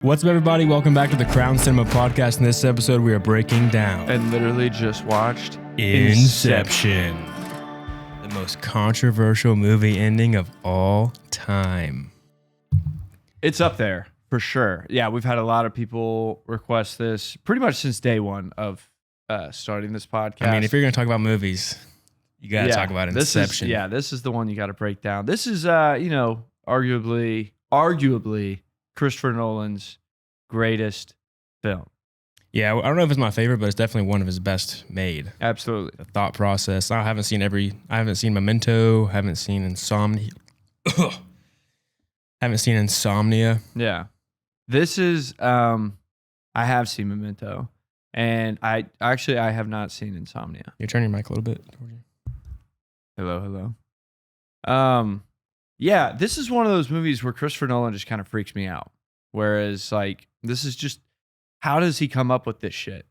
What's up, everybody? Welcome back to the Crown Cinema Podcast. In this episode, we are breaking down and literally just watched Inception, the most controversial movie ending of all time. It's up there for sure. Yeah, we've had a lot of people request this pretty much since day one of starting this podcast. I mean, if you're going to talk about movies, you got to talk about Inception. This is the one you got to break down. This is, arguably Christopher Nolan's greatest film. Yeah, I don't know if it's my favorite, but it's definitely one of his best made. Absolutely. The thought process. I haven't seen Memento, haven't seen Insomnia. Haven't seen Insomnia. Yeah. This is, I have seen Memento, and I have not seen Insomnia. You turn your mic a little bit toward you. Hello. Yeah, this is one of those movies where Christopher Nolan just kind of freaks me out. Whereas, like, this is just, how does he come up with this shit?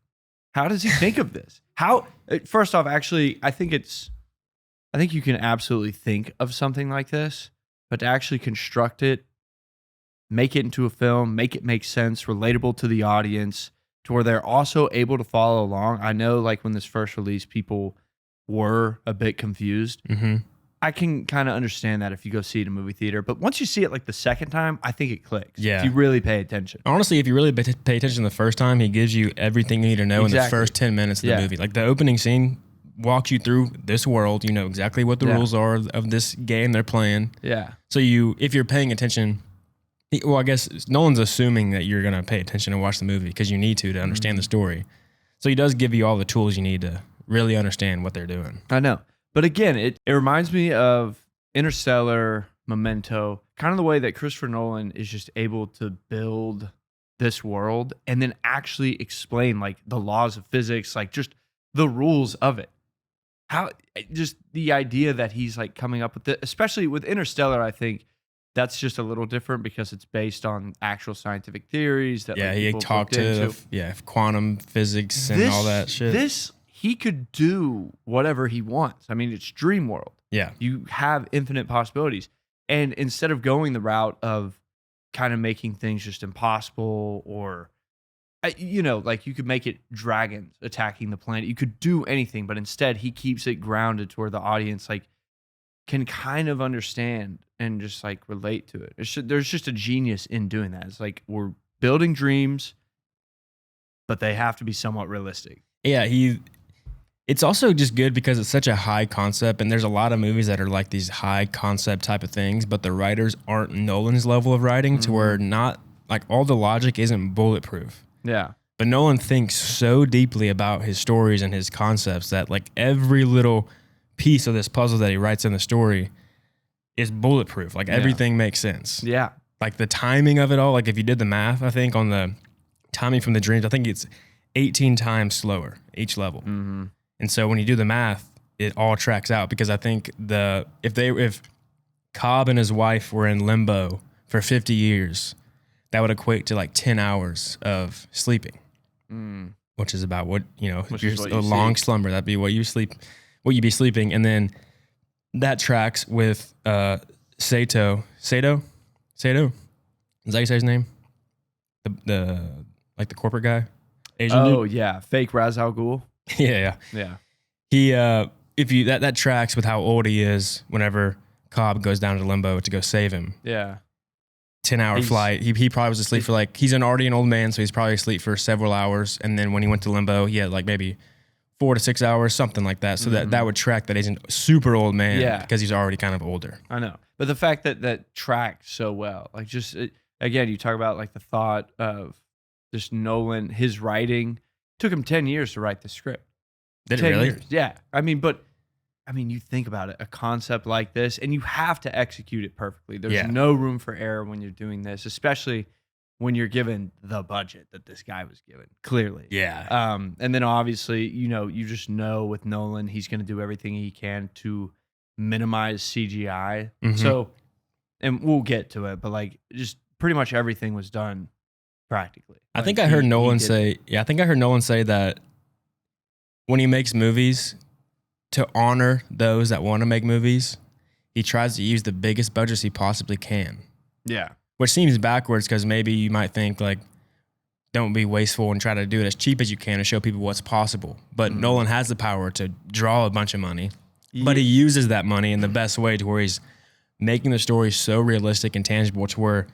How does he think of this? First off, actually, I think you can absolutely think of something like this, but to actually construct it, make it into a film, make it make sense, relatable to the audience, to where they're also able to follow along. I know, like, when this first released, people were a bit confused. Mm-hmm. I can kind of understand that if you go see it in a movie theater. But once you see it like the second time, I think it clicks. Yeah. If you really pay attention. Honestly, if you really pay attention the first time, he gives you everything you need to know in the first 10 minutes of the movie. Like the opening scene walks you through this world. You know exactly what the rules are of this game they're playing. Yeah. So if you're paying attention, well, I guess Nolan's assuming that you're going to pay attention and watch the movie because you need to understand the story. So he does give you all the tools you need to really understand what they're doing. I know. But again, it reminds me of Interstellar, Memento, kind of the way that Christopher Nolan is just able to build this world and then actually explain like the laws of physics, like just the rules of it. How just the idea that he's like coming up with it, especially with Interstellar, I think that's just a little different because it's based on actual scientific theories that he talked to quantum physics and all that shit. He could do whatever he wants. I mean, it's dream world. Yeah. You have infinite possibilities. And instead of going the route of kind of making things just impossible or, like you could make it dragons attacking the planet. You could do anything, but instead he keeps it grounded to where the audience like can kind of understand and just like relate to it. There's just a genius in doing that. It's like we're building dreams, but they have to be somewhat realistic. Yeah, it's also just good because it's such a high concept, and there's a lot of movies that are like these high concept type of things, but the writers aren't Nolan's level of writing to where not like all the logic isn't bulletproof. Yeah. But Nolan thinks so deeply about his stories and his concepts that like every little piece of this puzzle that he writes in the story is bulletproof. Like everything makes sense. Yeah. Like the timing of it all, like if you did the math, I think on the timing from the dreams, I think it's 18 times slower each level. Mm-hmm. And so when you do the math, it all tracks out because I think if Cobb and his wife were in limbo for 50 years, that would equate to like 10 hours of sleeping, which is about if you're a long slumber, that'd be what you'd be sleeping. And then that tracks with Sato. Is that how you say his name? The corporate guy? Asian dude? Yeah. Fake Ra's al Ghul. Yeah. He if you that tracks with how old he is whenever Cobb goes down to limbo to go save him. Yeah. 10-hour flight. He probably was asleep for he's already an old man, so he's probably asleep for several hours. And then when he went to limbo, he had like maybe 4 to 6 hours, something like that. So that would track that he's a super old man because he's already kind of older. I know. But the fact that tracked so well, like just again, you talk about like the thought of just Nolan, his writing took him 10 years to write the script. Did it really? Years. Yeah. You think about it, a concept like this, and you have to execute it perfectly. There's no room for error when you're doing this, especially when you're given the budget that this guy was given, clearly. Yeah. And then obviously, you just know with Nolan, he's going to do everything he can to minimize CGI. Mm-hmm. So, and we'll get to it, but like just pretty much everything was done practically. I think I heard Nolan say that when he makes movies, to honor those that want to make movies, he tries to use the biggest budgets he possibly can. Yeah. which seems backwards because maybe you might think like, don't be wasteful and try to do it as cheap as you can to show people what's possible. But Nolan has the power to draw a bunch of money, but he uses that money in the best way to where he's making the story so realistic and tangible to where,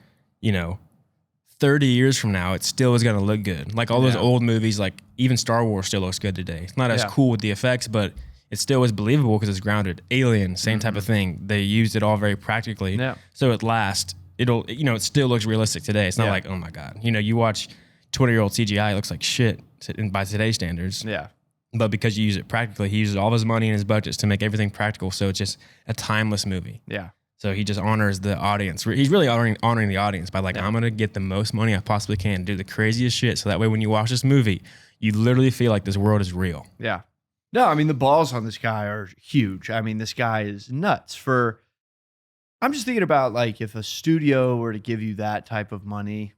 30 years from now, it still is going to look good. Like all those old movies, like even Star Wars still looks good today. It's not as cool with the effects, but it still is believable because it's grounded. Alien, same type of thing. They used it all very practically. Yeah. So at last, it still looks realistic today. It's not like, oh my God. You watch 20-year-old CGI, it looks like shit by today's standards. Yeah. But because you use it practically, he uses all of his money and his budgets to make everything practical. So it's just a timeless movie. Yeah. So he just honors the audience. He's really honoring the audience by I'm going to get the most money I possibly can, do the craziest shit. So that way when you watch this movie, you literally feel like this world is real. Yeah. No, I mean, the balls on this guy are huge. I mean, this guy is nuts I'm just thinking about if a studio were to give you that type of money.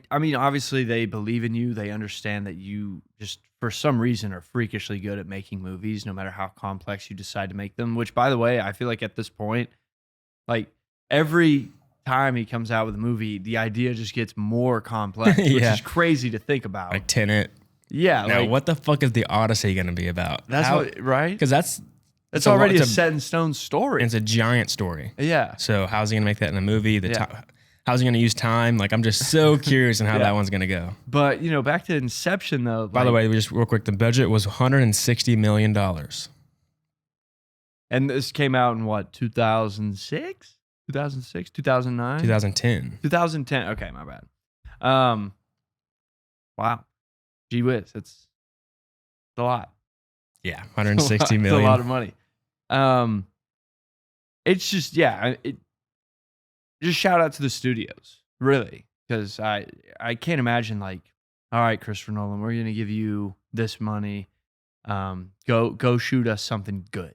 I mean, obviously they believe in you. They understand that you just, for some reason, are freakishly good at making movies, no matter how complex you decide to make them. Which, by the way, I feel like at this point, every time he comes out with a movie, the idea just gets more complex, which is crazy to think about. Like Tenet. Yeah. Now, what the fuck is the Odyssey going to be about? Right? Because that's already a set in stone story. It's a giant story. Yeah. So how's he going to make that in a movie? How's he going to use time? I'm just so curious on how that one's going to go. But, back to Inception, though. By the way, just real quick, the budget was $160 million. And this came out in what, 2006? 2006? 2009? 2010. 2010. Okay, my bad. Wow. Gee whiz. It's a lot. Yeah, 160 million. It's a lot of money. It's just, just shout out to the studios, really, because I can't imagine all right, Christopher Nolan, we're gonna give you this money, go shoot us something good.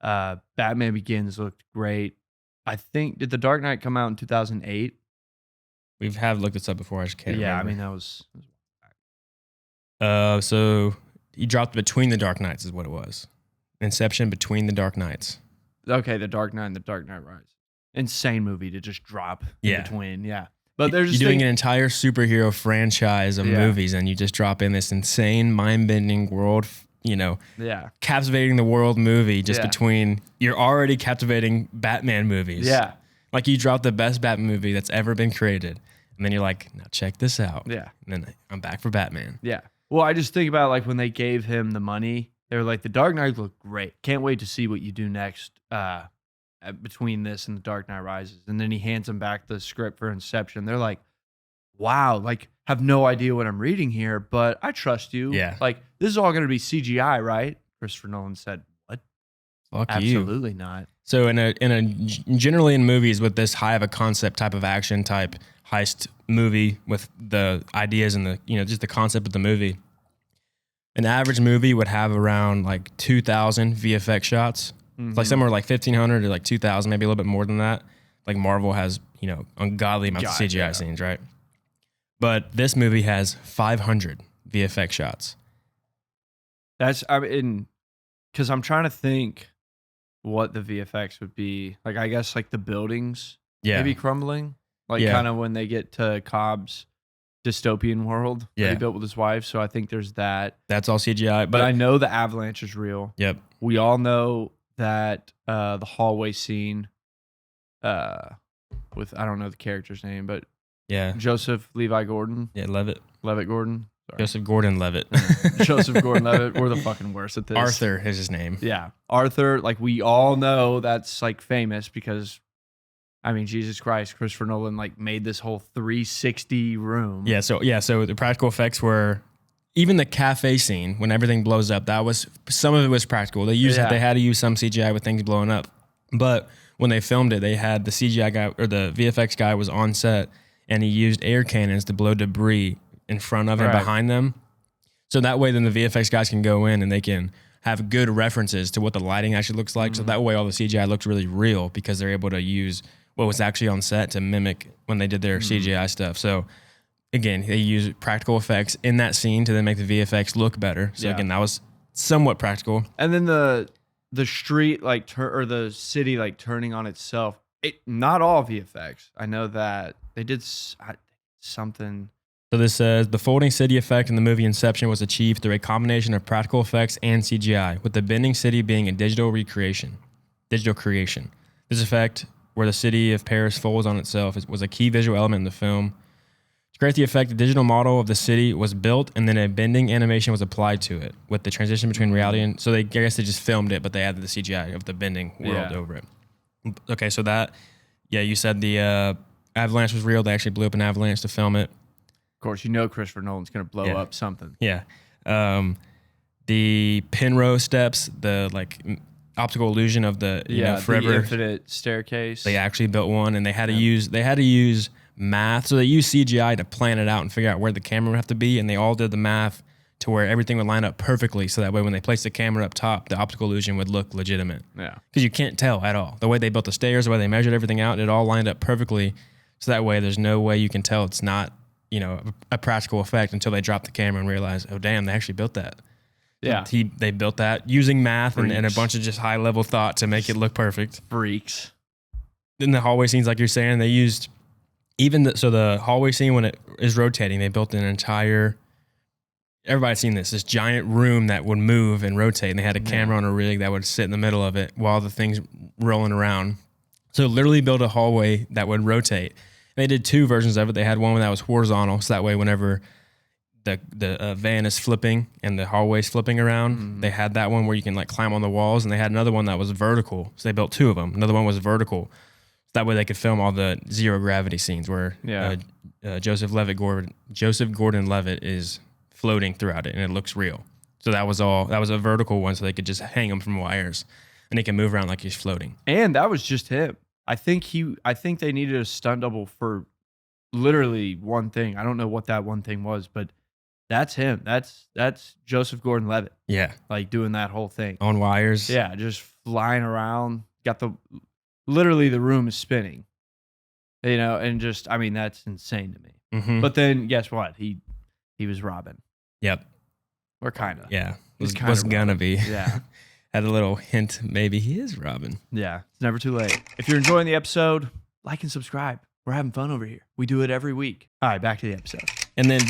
Batman Begins looked great. I think, did The Dark Knight come out in 2008? We have looked this up before. I just can't remember. I mean that was. So he dropped Between the Dark Knights is what it was. Inception, Between the Dark Knights. Okay, The Dark Knight and The Dark Knight Rises. Insane movie to just drop in between. Yeah. But there's you're doing an entire superhero franchise of movies and you just drop in this insane mind-bending world, captivating the world movie just between your already captivating Batman movies. Yeah. You dropped the best Batman movie that's ever been created. And then you're like, now check this out. Yeah. And then I'm back for Batman. Yeah. Well, I just think about when they gave him the money, they were like, The Dark Knight looked great. Can't wait to see what you do next. Between this and The Dark Knight Rises. And then he hands them back the script for Inception. They're like, wow, have no idea what I'm reading here, but I trust you. Yeah. This is all going to be CGI, right? Christopher Nolan said, what? Fuck Absolutely you. Not. So generally in movies with this high of a concept type of action type heist movie with the ideas and just the concept of the movie, an average movie would have around 2,000 VFX shots. It's somewhere 1,500 to 2,000, maybe a little bit more than that. Marvel has, ungodly amounts of CGI scenes, right? But this movie has 500 VFX shots. Because I'm trying to think what the VFX would be. I guess the buildings maybe crumbling. Kind of when they get to Cobb's dystopian world that he built with his wife. So I think there's that. That's all CGI. But I know the avalanche is real. Yep. We all know that the hallway scene with, I don't know the character's name, but Joseph Levi Gordon. Yeah, Levitt Gordon. Sorry. Joseph Gordon-Levitt. Joseph Gordon-Levitt. We're the fucking worst at this. Arthur is his name. Yeah. Arthur, we all know that's famous because, I mean, Jesus Christ, Christopher Nolan made this whole 360 room. Yeah, so the practical effects were, even the cafe scene when everything blows up, some of it was practical. They had to use some CGI with things blowing up. But when they filmed it, they had the CGI guy or the VFX guy was on set and he used air cannons to blow debris in front of and behind them. So that way then the VFX guys can go in and they can have good references to what the lighting actually looks like. So that way all the CGI looks really real because they're able to use what was actually on set to mimic when they did their CGI stuff. So again, they use practical effects in that scene to then make the VFX look better. So again, that was somewhat practical. And then the street or the city turning on itself Not all VFX. I know that they did something. So this says the folding city effect in the movie Inception was achieved through a combination of practical effects and CGI, with the bending city being a digital creation. This effect, where the city of Paris folds on itself, was a key visual element in the film. To create the effect, the digital model of the city was built, and then a bending animation was applied to it, with the transition between reality and... So I guess they just filmed it, but they added the CGI of the bending world over it. Okay, so that... Yeah, you said the avalanche was real. They actually blew up an avalanche to film it. Of course, Christopher Nolan's going to blow up something. Yeah. The Penrose steps, the optical illusion of the forever the infinite staircase. They actually built one, and they had to use math. So they used CGI to plan it out and figure out where the camera would have to be, and they all did the math to where everything would line up perfectly. So that way, when they placed the camera up top, the optical illusion would look legitimate. Yeah. Because you can't tell at all. The way they built the stairs, the way they measured everything out, it all lined up perfectly. So that way, there's no way you can tell it's not a practical effect until they drop the camera and realize, oh, damn, they actually built that. Yeah. They built that using math and a bunch of just high-level thought to make it look perfect. Freaks. In the hallway scenes, like you're saying, they used... So the hallway scene, when it is rotating, they built an entire... Everybody's seen this giant room that would move and rotate, and they had a camera on a rig that would sit in the middle of it while the thing's rolling around. So literally built a hallway that would rotate. They did two versions of it. They had one that was horizontal, so that way whenever the van is flipping and the hallway's flipping around, they had that one where you can climb on the walls, and they had another one that was vertical. So they built two of them. Another one was vertical. So that way they could film all the zero gravity scenes where Joseph Gordon-Levitt is floating throughout it, and it looks real. So that was a vertical one, so they could just hang him from wires, and he can move around like he's floating. And that was just him. I think they needed a stunt double for literally one thing. I don't know what that one thing was, but that's him. That's Joseph Gordon-Levitt. Yeah. Doing that whole thing. On wires. Yeah, just flying around. Literally the room is spinning. And just, that's insane to me. Mm-hmm. But then guess what? He was Robin. Yep. Or kind of. Yeah. Was gonna be. Yeah. Had a little hint, maybe he is Robin. Yeah, it's never too late. If you're enjoying the episode, like and subscribe. We're having fun over here. We do it every week. All right, back to the episode. And then,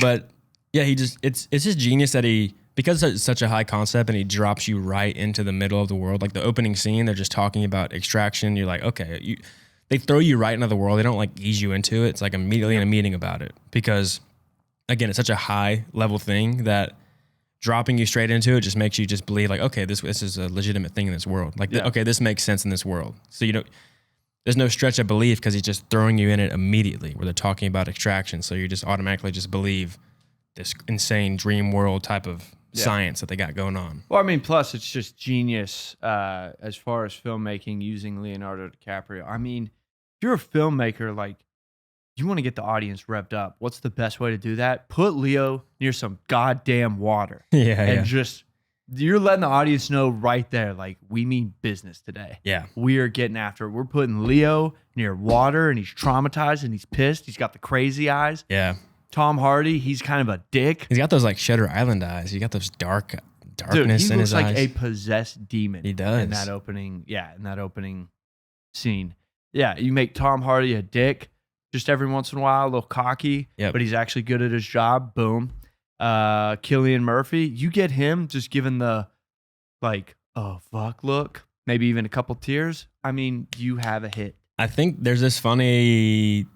it's just genius that because it's such a high concept and he drops you right into the middle of the world. Like the opening scene, they're just talking about extraction. You're like, okay, they throw you right into the world. They don't ease you into it. It's immediately in a meeting about it because, again, it's such a high level thing that dropping you straight into it just makes you just believe okay, this is a legitimate thing in this world. Okay, this makes sense in this world. So there's no stretch of belief because he's just throwing you in it immediately where they're talking about extraction. So you just automatically just believe this insane dream world type of science that they got going on. Well, plus it's just genius as far as filmmaking using Leonardo DiCaprio. If you're a filmmaker, you want to get the audience revved up. What's the best way to do that? Put Leo near some goddamn water. Just, you're letting the audience know right there, we mean business today. Yeah. We are getting after it. We're putting Leo near water, and he's traumatized, and he's pissed. He's got the crazy eyes. Yeah. Tom Hardy, he's kind of a dick. He's got those Shutter Island eyes. You got those darkness Dude, in his eyes. He looks like a possessed demon. He does. In that opening scene. Yeah, you make Tom Hardy a dick. Just every once in a while, a little cocky, but he's actually good at his job. Boom. Cillian Murphy, you get him just given the oh fuck look, maybe even a couple tears. You have a hit. I think there's this funny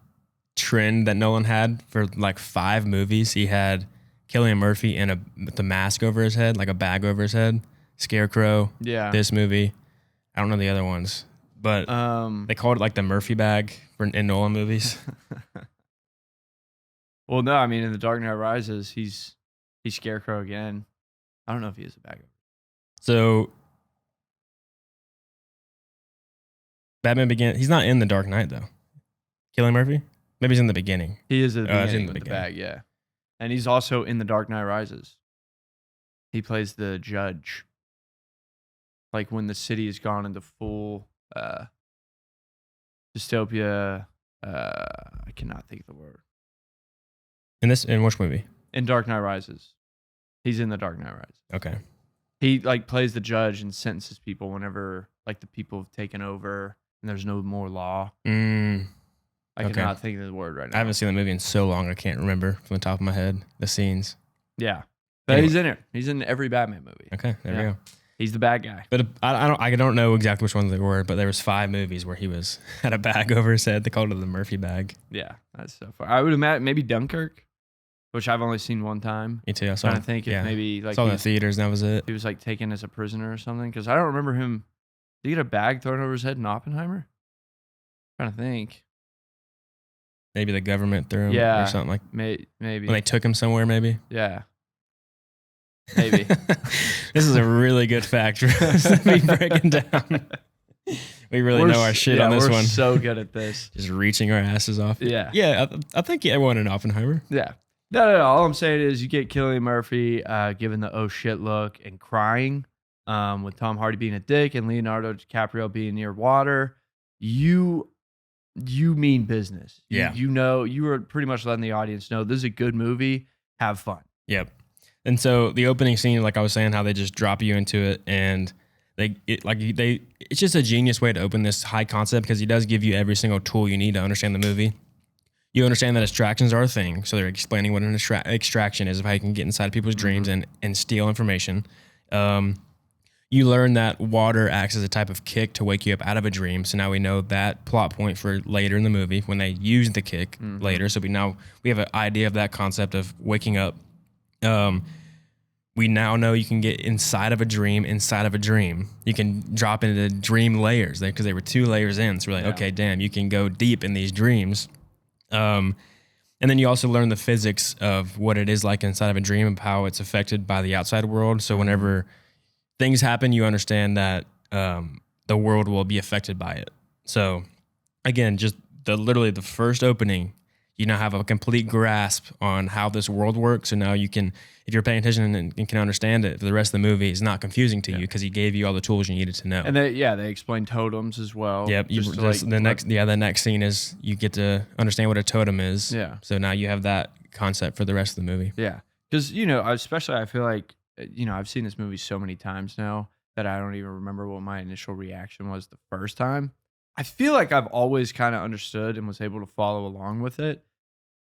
trend that Nolan had for 5 movies. He had Cillian Murphy with the mask over his head, a bag over his head. Scarecrow. Yeah. This movie. I don't know the other ones. But they called it the Murphy bag in Nolan movies. Well, no, in The Dark Knight Rises, he's Scarecrow again. I don't know if he has a bag. So Batman Begins. He's not in The Dark Knight though. Cillian Murphy? Maybe he's in the beginning. He is in the beginning with the bag, yeah. And he's also in The Dark Knight Rises. He plays the judge. When the city has gone into full dystopia. I cannot think of the word. In which movie? In Dark Knight Rises. He's in The Dark Knight Rises. Okay. He plays the judge and sentences people whenever the people have taken over and there's no more law. I Okay. cannot think of the word right now. I haven't seen the movie in so long, I can't remember from the top of my head the scenes. Yeah, but Anyway. he's in it. He's in every Batman movie. Okay, there we go. He's the bad guy. But I don't know exactly which ones they were, but there was 5 movies where he had a bag over his head. They called it the Murphy bag. Yeah, that's so far. I would imagine maybe Dunkirk, which I've only seen one time. Me too. I saw. I think if maybe like saw it in the theaters, and that was it. he was like taken as a prisoner or something. Because I don't remember him. Did he get a bag thrown over his head in Oppenheimer? I'm trying to think. Maybe the government threw him or something like. Maybe When they took him somewhere, maybe. Yeah. Maybe. This is a really good fact for us to be breaking down. We really know our shit on this one. We're so good at this. Just reaching our asses off. Yeah. Yeah, I think everyone in Oppenheimer. Yeah. No. All I'm saying is you get Cillian Murphy giving the oh shit look and crying with Tom Hardy being a dick and Leonardo DiCaprio being near water. You mean business. Yeah. You know, you were pretty much letting the audience know this is a good movie. Have fun. Yep. And so the opening scene, like I was saying, how they just drop you into it, and it's just a genius way to open this high concept because he does give you every single tool you need to understand the movie. You understand that distractions are a thing, so they're explaining what an extraction is, of how you can get inside people's dreams and steal information. You learn that water acts as a type of kick to wake you up out of a dream. So now we know that plot point for later in the movie when they use the kick later. So we have an idea of that concept of waking up. We now know you can get inside of a dream. You can drop into dream layers because they were 2 layers in. So we're like, okay, damn, you can go deep in these dreams. And then you also learn the physics of what it is like inside of a dream, of how it's affected by the outside world. So whenever things happen, you understand that the world will be affected by it. So again, just literally the first opening, you now have a complete grasp on how this world works. So now you can, if you're paying attention and can understand it, for the rest of the movie is not confusing to you because he gave you all the tools you needed to know. And they explain totems as well. Yep. The next scene is you get to understand what a totem is. Yeah. So now you have that concept for the rest of the movie. Yeah. Because, especially I feel like, I've seen this movie so many times now that I don't even remember what my initial reaction was the first time. I feel like I've always kind of understood and was able to follow along with it.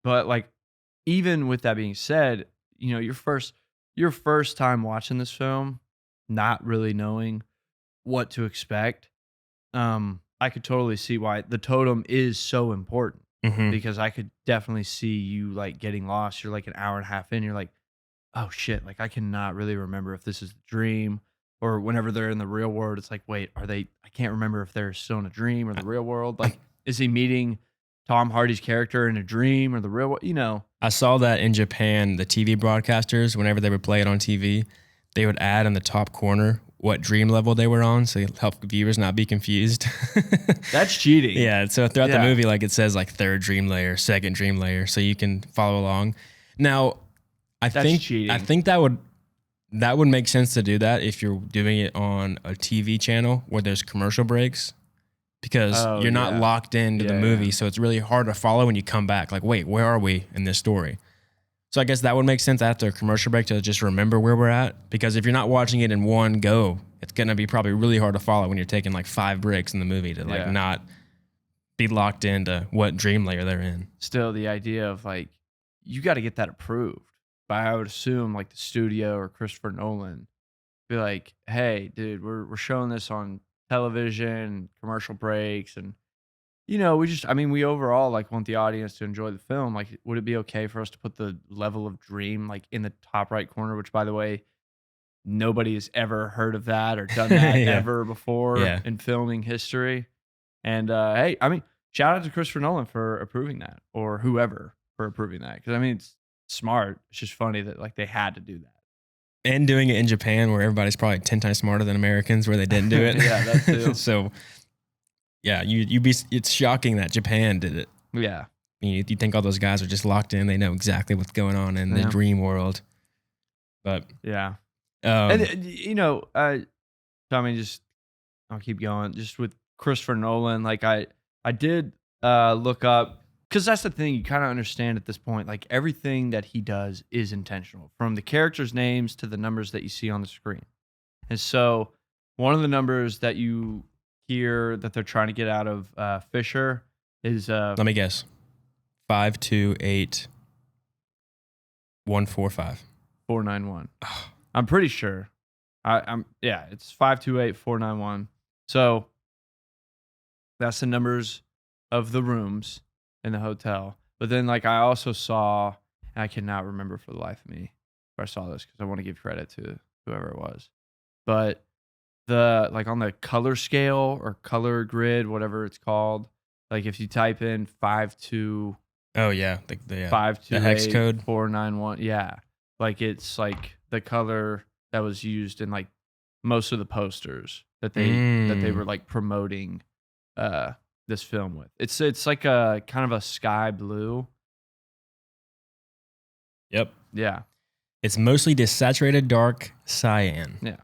But like, even with that being said, your first time watching this film, not really knowing what to expect, I could totally see why the totem is so important because I could definitely see you like getting lost. You're like an hour and a half in, you're like, oh shit, like I cannot really remember if this is a dream. Or whenever they're in the real world, it's like, wait, I can't remember if they're still in a dream or the real world. Like, is he meeting Tom Hardy's character in a dream or the real world? I saw that in Japan, the TV broadcasters, whenever they would play it on TV, they would add in the top corner what dream level they were on, so it helped viewers not be confused. That's cheating. Yeah, so throughout the movie, like it says like 3rd dream layer, 2nd dream layer, so you can follow along. Now, I think that would make sense to do that if you're doing it on a TV channel where there's commercial breaks, because you're not locked into the movie. So it's really hard to follow when you come back. Like, wait, where are we in this story? So I guess that would make sense after a commercial break to just remember where we're at. Because if you're not watching it in one go, it's going to be probably really hard to follow when you're taking like 5 breaks in the movie to like not be locked into what dream layer they're in. Still, the idea of like, you got to get that approved. But I would assume like the studio or Christopher Nolan be like, hey, dude, we're showing this on television, commercial breaks. And, we overall like want the audience to enjoy the film. Like, would it be okay for us to put the level of dream like in the top right corner, which by the way, nobody has ever heard of that or done that ever before in filming history. And, hey, shout out to Christopher Nolan for approving that, or whoever for approving that. Cause it's smart. It's just funny that like they had to do that. And doing it in Japan where everybody's probably 10 times smarter than Americans where they didn't do it. Yeah, that too. So yeah, it's shocking that Japan did it. Yeah. You think all those guys are just locked in. They know exactly what's going on in the dream world. But yeah. Tommy, I'll keep going. Just with Christopher Nolan, like I did look up, because that's the thing, you kind of understand at this point, like everything that he does is intentional, from the characters' names to the numbers that you see on the screen. And so one of the numbers that you here that they're trying to get out of Fisher is Let me guess. 528145. 491. I'm pretty sure. It's 528491. So that's the numbers of the rooms in the hotel. But then like I also saw, and I cannot remember for the life of me where I saw this because I want to give credit to whoever it was. But the like on the color scale or color grid, whatever it's called, like if you type in 52 Oh yeah, the 528 hex code 491, yeah, like it's like the color that was used in like most of the posters that they were like promoting this film with. It's like a kind of a sky blue. Yep. Yeah. It's mostly desaturated dark cyan. Yeah.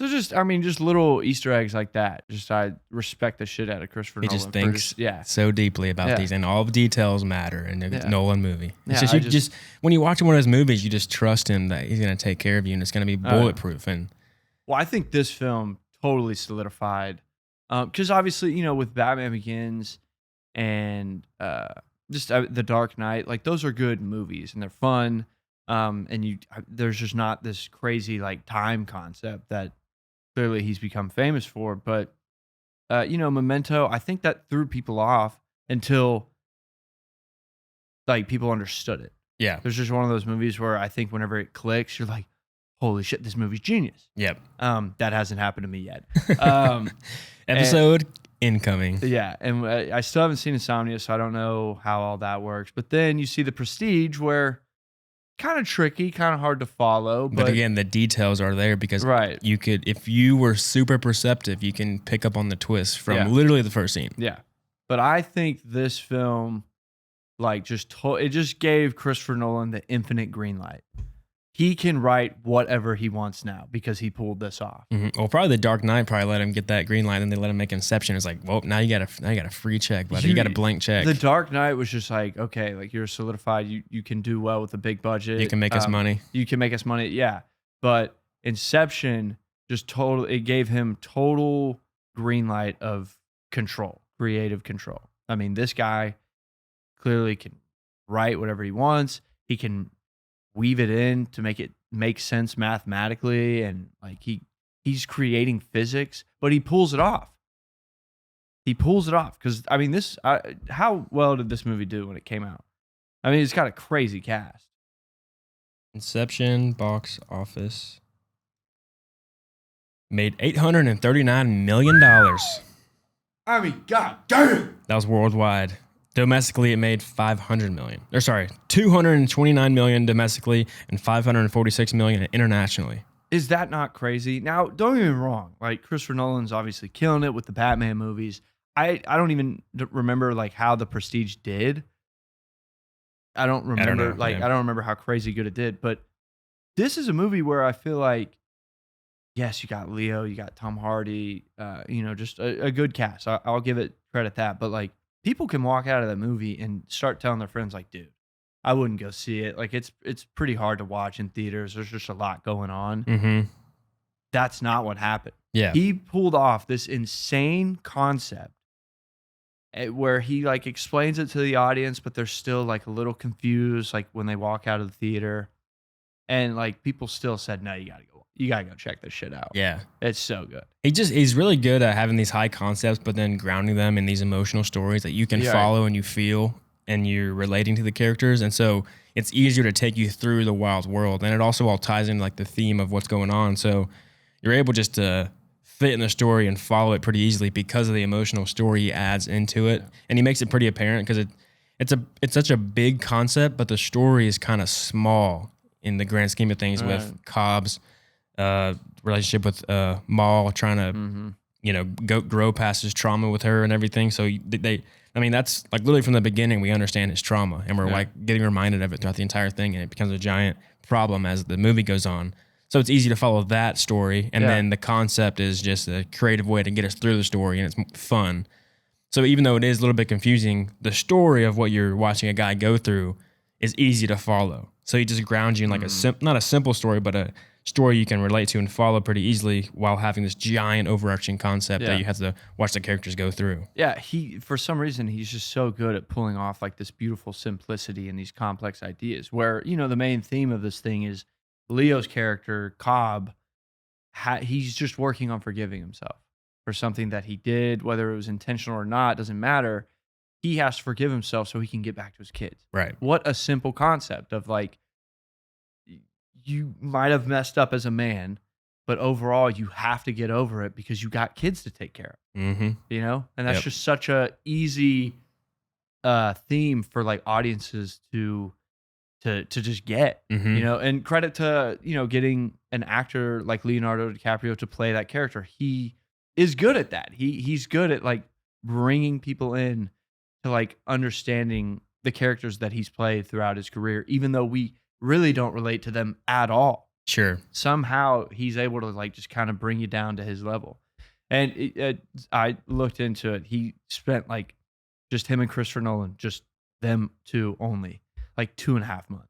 So just little Easter eggs like that. Just I respect the shit out of Christopher He Nolan. just thinks yeah. so deeply about these, and all the details matter in a Nolan movie. It's Yeah, just when you watch one of his movies, you just trust him that he's going to take care of you, and it's going to be bulletproof. And well, I think this film totally solidified, because obviously, you know, with Batman Begins and just The Dark Knight, like those are good movies and they're fun. And there's just not this crazy like time concept that clearly he's become famous for. But you know, Memento, I think that threw people off until like people understood it. yeah, There's just one of those movies where I think whenever it clicks, you're like, holy shit, this movie's genius. yep. That hasn't happened to me yet. Episode incoming. Yeah, and I still haven't seen Insomnia, so I don't know how all that works. But then you see The Prestige, where kind of tricky, kind of hard to follow. But again, the details are there because right. you could, if you were super perceptive, you can pick up on the twist from literally the first scene. Yeah, but I think this film, like, it just gave Christopher Nolan the infinite green light. He can write whatever he wants now because he pulled this off. Mm-hmm. Well, probably The Dark Knight probably let him get that green light, and they let him make Inception. It's like, well, now you got a free check, buddy. You got a blank check. The Dark Knight was just like, okay, like you're solidified. You can do well with a big budget. You can make us money. You can make us money. Yeah, but Inception it gave him total green light of control, creative control. I mean, this guy clearly can write whatever he wants. He can weave it in to make it make sense mathematically, and like he's creating physics, but he pulls it off. He pulls it off because I mean, how well did this movie do when it came out? I mean, it's got a crazy cast. Inception box office made $839 million. I mean, god damn. That was worldwide. Domestically, it made $229 million domestically and $546 million internationally. Is that not crazy? Now, don't get me wrong. Like, Christopher Nolan's obviously killing it with the Batman movies. I don't even remember like how The Prestige did. I don't remember. I don't remember how crazy good it did. But this is a movie where I feel like, yes, you got Leo, you got Tom Hardy, you know, just a good cast. I'll give it credit that. But like, people can walk out of that movie and start telling their friends, like, dude, I wouldn't go see it. Like, it's pretty hard to watch in theaters. There's just a lot going on. Mm-hmm. That's not what happened. Yeah. He pulled off this insane concept where he, like, explains it to the audience, but they're still, like, a little confused, like, when they walk out of the theater. And, like, people still said, no, you gotta go check this shit out. Yeah. It's so good. He's really good at having these high concepts, but then grounding them in these emotional stories that you can follow and you feel and you're relating to the characters. And so it's easier to take you through the wild world. And it also all ties into like the theme of what's going on. So you're able just to fit in the story and follow it pretty easily because of the emotional story he adds into it. And he makes it pretty apparent because it's such a big concept, but the story is kind of small in the grand scheme of things with Cobb's relationship with Maul, trying to you know grow past his trauma with her and everything. So that's like literally from the beginning we understand his trauma, and we're like getting reminded of it throughout the entire thing, and it becomes a giant problem as the movie goes on. So it's easy to follow that story, and then the concept is just a creative way to get us through the story, and it's fun. So even though it is a little bit confusing, the story of what you're watching a guy go through is easy to follow. So he just grounds you in like not a simple story, but a story you can relate to and follow pretty easily while having this giant overarching concept that you have to watch the characters go through. Yeah, for some reason he's just so good at pulling off like this beautiful simplicity and these complex ideas. Where the main theme of this thing is Leo's character Cobb. He's just working on forgiving himself for something that he did, whether it was intentional or not, doesn't matter. He has to forgive himself so he can get back to his kids. Right. What a simple concept of like, you might have messed up as a man, but overall you have to get over it because you got kids to take care of. Mm-hmm. And that's just such a easy theme for like audiences to just get. And credit to getting an actor like Leonardo DiCaprio to play that character. He is good at that. He's good at like bringing people in to like understanding the characters that he's played throughout his career, even though we really don't relate to them at all. Sure. Somehow he's able to like just kind of bring you down to his level. And I looked into it. He spent like just him and Christopher Nolan, just them two only, like 2.5 months.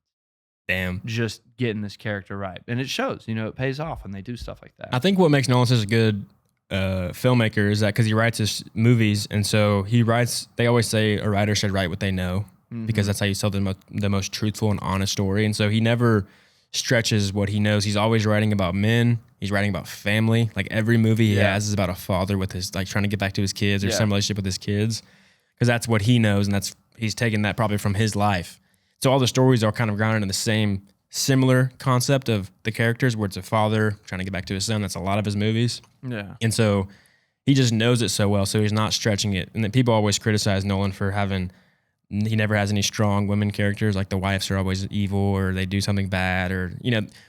Damn. Just getting this character right. And it shows, it pays off when they do stuff like that. I think what makes Nolan such a good filmmaker is that because he writes his movies, and so he writes, they always say a writer should write what they know, because that's how you tell the most truthful and honest story. And so he never stretches what he knows. He's always writing about men. He's writing about family. Like every movie he has is about a father with his, like trying to get back to his kids or some relationship with his kids, because that's what he knows, and he's taken that probably from his life. So all the stories are kind of grounded in the same similar concept of the characters, where it's a father trying to get back to his son. That's a lot of his movies. Yeah. And so he just knows it so well, so he's not stretching it. And then people always criticize Nolan for he never has any strong women characters, like the wives are always evil or they do something bad, or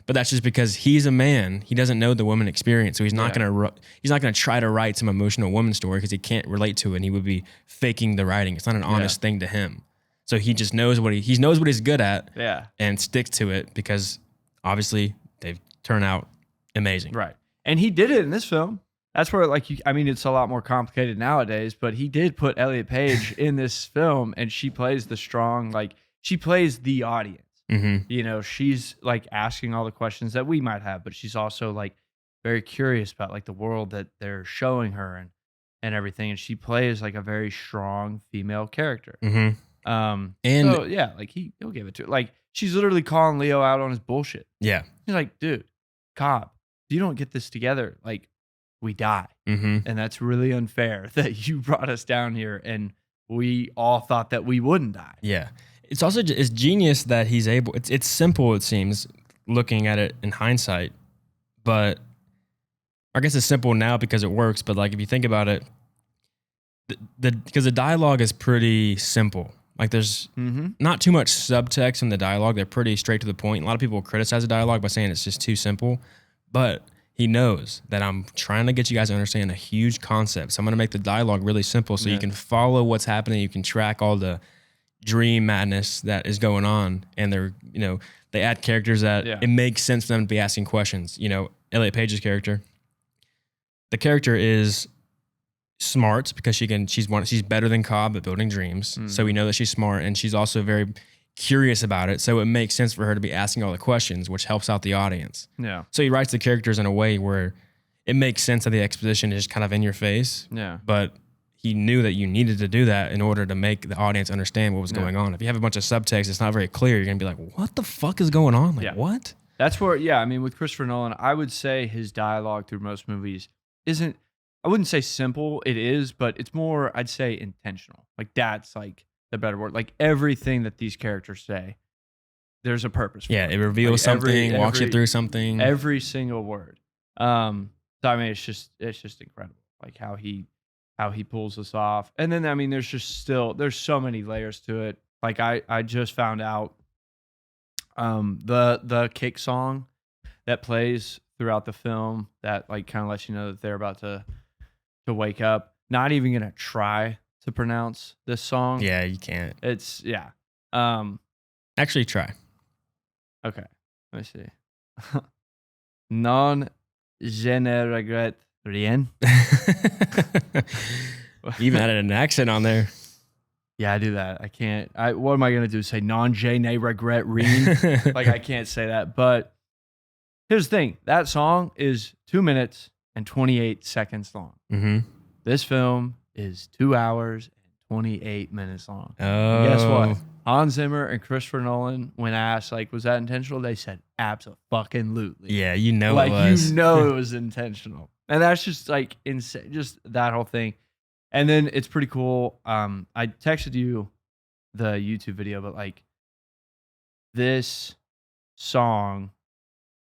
but that's just because he's a man. He doesn't know the woman experience, so he's not gonna try to write some emotional woman story because he can't relate to it, and he would be faking the writing. It's not an honest thing to him. So he just knows what he knows what he's good at, and sticks to it because obviously they've turned out amazing. Right. And he did it in this film. That's where it's a lot more complicated nowadays, but he did put Elliot Page in this film, and she plays the strong, she plays the audience. Mm-hmm. She's like asking all the questions that we might have, but she's also like very curious about like the world that they're showing her and everything. And she plays like a very strong female character. Mm-hmm. He'll give it to her. Like she's literally calling Leo out on his bullshit. Yeah. He's like, dude, Cobb, if you don't get this together, like we die. Mm-hmm. And that's really unfair that you brought us down here and we all thought that we wouldn't die. Yeah. It's also, it's genius that he's able, it's simple, it seems, looking at it in hindsight, but I guess it's simple now because it works. But like, if you think about it, because the dialogue is pretty simple. Like there's not too much subtext in the dialogue. They're pretty straight to the point. A lot of people criticize the dialogue by saying it's just too simple, but he knows that I'm trying to get you guys to understand a huge concept. So I'm going to make the dialogue really simple so you can follow what's happening. You can track all the dream madness that is going on. And they're, they add characters that it makes sense for them to be asking questions. Elliot Page's character, the character is smart because she's better than Cobb at building dreams. So we know that she's smart, and she's also very curious about it. So it makes sense for her to be asking all the questions, which helps out the audience. Yeah. So he writes the characters in a way where it makes sense that the exposition is just kind of in your face. Yeah. But he knew that you needed to do that in order to make the audience understand what was going on. If you have a bunch of subtext, it's not very clear. You're going to be like, what the fuck is going on? Like, what? That's where, with Christopher Nolan, I would say his dialogue through most movies isn't, I wouldn't say simple, it is, but it's more, I'd say, intentional. Like, that's like the better word. Like, everything that these characters say, there's a purpose for it. It reveals something, walks you through something. Every single word. So, it's just incredible. Like, how he pulls this off. And then, there's so many layers to it. Like, I just found out the kick song that plays throughout the film that like kind of lets you know that they're about to wake up. Not even gonna try to pronounce this song. Yeah, you can't. It's actually try. Okay, let me see. Non je ne regrette rien. You even added an accent on there. Yeah, I do that. I can't. What am I gonna do? Say non je ne regrette rien? Like I can't say that. But Here's the thing. That song is 2 minutes and 28 seconds long. Mm-hmm. This film is 2 hours and 28 minutes long. Oh. And guess what? Hans Zimmer and Christopher Nolan, when asked, like, was that intentional? They said, abso-fucking-lutely. Yeah, you know like, it was. you know it was intentional. And that's just, like, insane. Just that whole thing. And then it's pretty cool. I texted you the YouTube video, but, like, this song,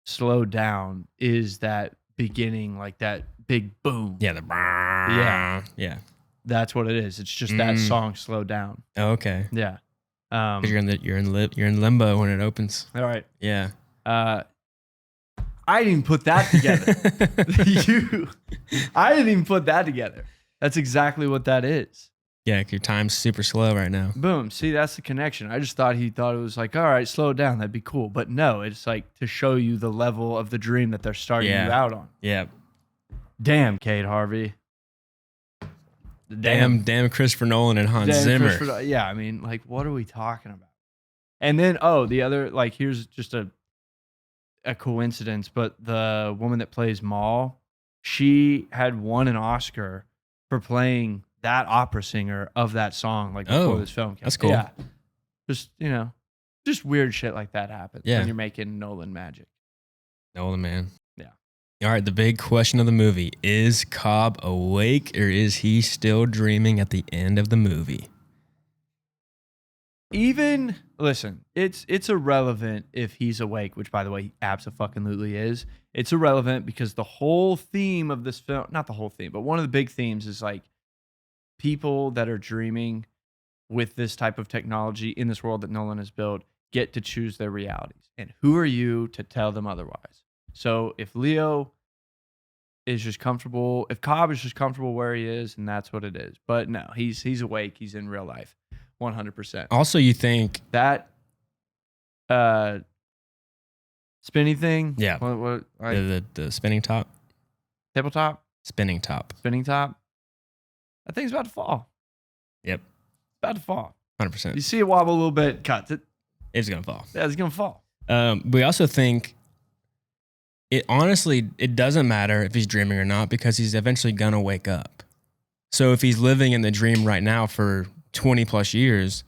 Slow Down, is that beginning, like, that big boom. Yeah, yeah. That's what it is. It's just that song, Slow Down. Oh, okay. Yeah. 'Cause you're in limbo when it opens. All right. Yeah. I didn't even put that together. I didn't even put that together. That's exactly what that is. Yeah, your time's super slow right now. Boom. See, that's the connection. I just thought he thought it was like, all right, slow it down. That'd be cool. But no, it's like to show you the level of the dream that they're starting you out on. Yeah. Damn, Kate Harvey. Damn Christopher Nolan and Hans Zimmer. Yeah, I mean, like, what are we talking about? And then, the other, like, here's just a coincidence, but the woman that plays Maul, she had won an Oscar for playing that opera singer of that song, like, before this film came. That's cool. Yeah. Just, just weird shit like that happens when you're making Nolan magic. Nolan, man. Yeah. All right, the big question of the movie. Is Cobb awake or is he still dreaming at the end of the movie? Listen, it's irrelevant if he's awake, which, by the way, he abso-fucking-lutely is. It's irrelevant because the whole theme of this film, not the whole theme, but one of the big themes is, like, people that are dreaming with this type of technology in this world that Nolan has built get to choose their realities. And who are you to tell them otherwise? So if Leo is just comfortable, if Cobb is just comfortable where he is, and that's what it is. But no, he's awake. He's in real life, 100%. Also, you think that spinny thing? Yeah. What the spinning top? Tabletop? Spinning top. Spinning top? That thing's about to fall. Yep. It's about to fall. 100%. You see it wobble a little bit, cuts it. It's going to fall. Yeah, it's going to fall. We also think it doesn't matter if he's dreaming or not because he's eventually going to wake up. So if he's living in the dream right now for 20 plus years,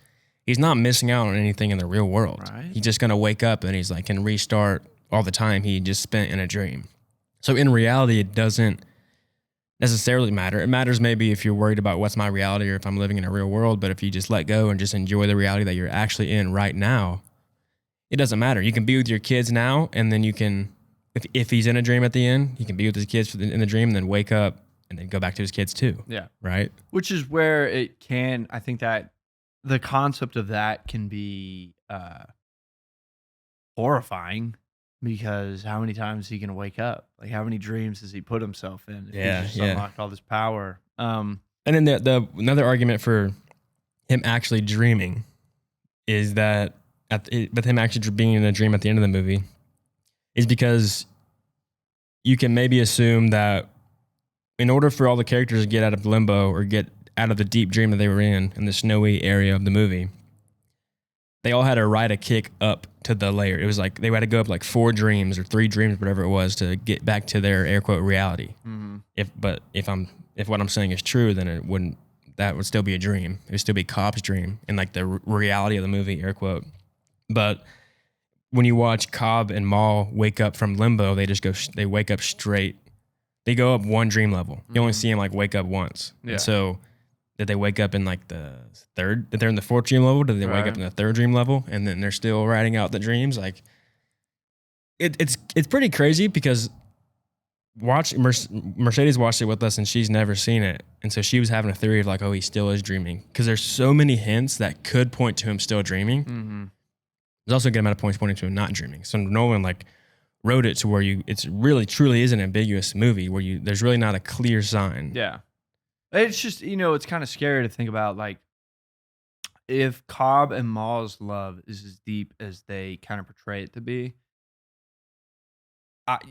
he's not missing out on anything in the real world. Right. He's just going to wake up and he's like, can restart all the time he just spent in a dream. So in reality, it doesn't necessarily matter. It matters maybe if you're worried about what's my reality or if I'm living in a real world, but if you just let go and just enjoy the reality that you're actually in right now, it doesn't matter. You can be with your kids now, and then you can, if he's in a dream at the end, he can be with his kids in the dream and then wake up and then go back to his kids too. Yeah. Right? Which is where I think that the concept of that can be horrifying. Because how many times is he gonna wake up? Like, how many dreams has he put himself in? If he's just unlocked all this power. And then the another argument for him actually dreaming is that with him actually being in a dream at the end of the movie is because you can maybe assume that in order for all the characters to get out of limbo or get out of the deep dream that they were in the snowy area of the movie, they all had to ride a kick up to the layer. It was like they had to go up like 4 dreams or 3 dreams, whatever it was, to get back to their air quote reality. Mm-hmm. If what I'm saying is true, then that would still be a dream. It would still be Cobb's dream and like the reality of the movie, air quote. But when you watch Cobb and Maul wake up from limbo, they wake up straight. They go up 1 dream level. You only see them like wake up once. Yeah. And so did they wake up in like the third? Did they're in the 4th dream level? Did they wake up in the 3rd dream level? And then they're still writing out the dreams? Like, it's pretty crazy because Mercedes watched it with us and she's never seen it. And so she was having a theory of like, oh, he still is dreaming. Because there's so many hints that could point to him still dreaming. Mm-hmm. There's also a good amount of points pointing to him not dreaming. So Nolan like wrote it to where it's really truly is an ambiguous movie where there's really not a clear sign. Yeah. It's just, it's kind of scary to think about, like, if Cobb and Maul's love is as deep as they kind of portray it to be,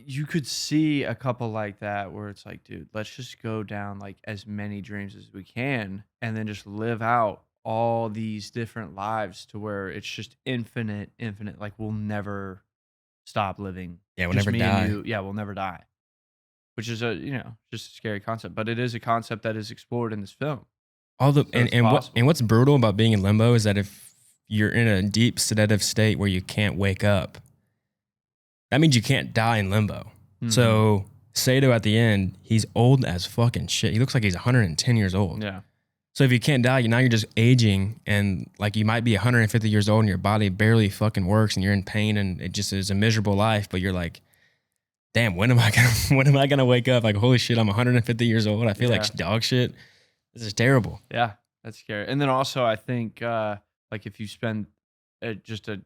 you could see a couple like that where it's like, dude, let's just go down, like, as many dreams as we can and then just live out all these different lives to where it's just infinite, like, we'll never stop living. Yeah, we'll Just never me die. and you. Yeah, we'll never die. Which is just a scary concept, but it is a concept that is explored in this film. What's brutal about being in limbo is that if you're in a deep sedative state where you can't wake up, that means you can't die in limbo. Mm-hmm. So Sato at the end, he's old as fucking shit. He looks like he's 110 years old. Yeah. So if you can't die, now you're just aging, and like you might be 150 years old and your body barely fucking works and you're in pain and it just is a miserable life, but you're like, damn, when am I gonna wake up? Like, holy shit, I'm 150 years old. I feel like dog shit. This is terrible. Yeah, that's scary. And then also, I think like if you spend just an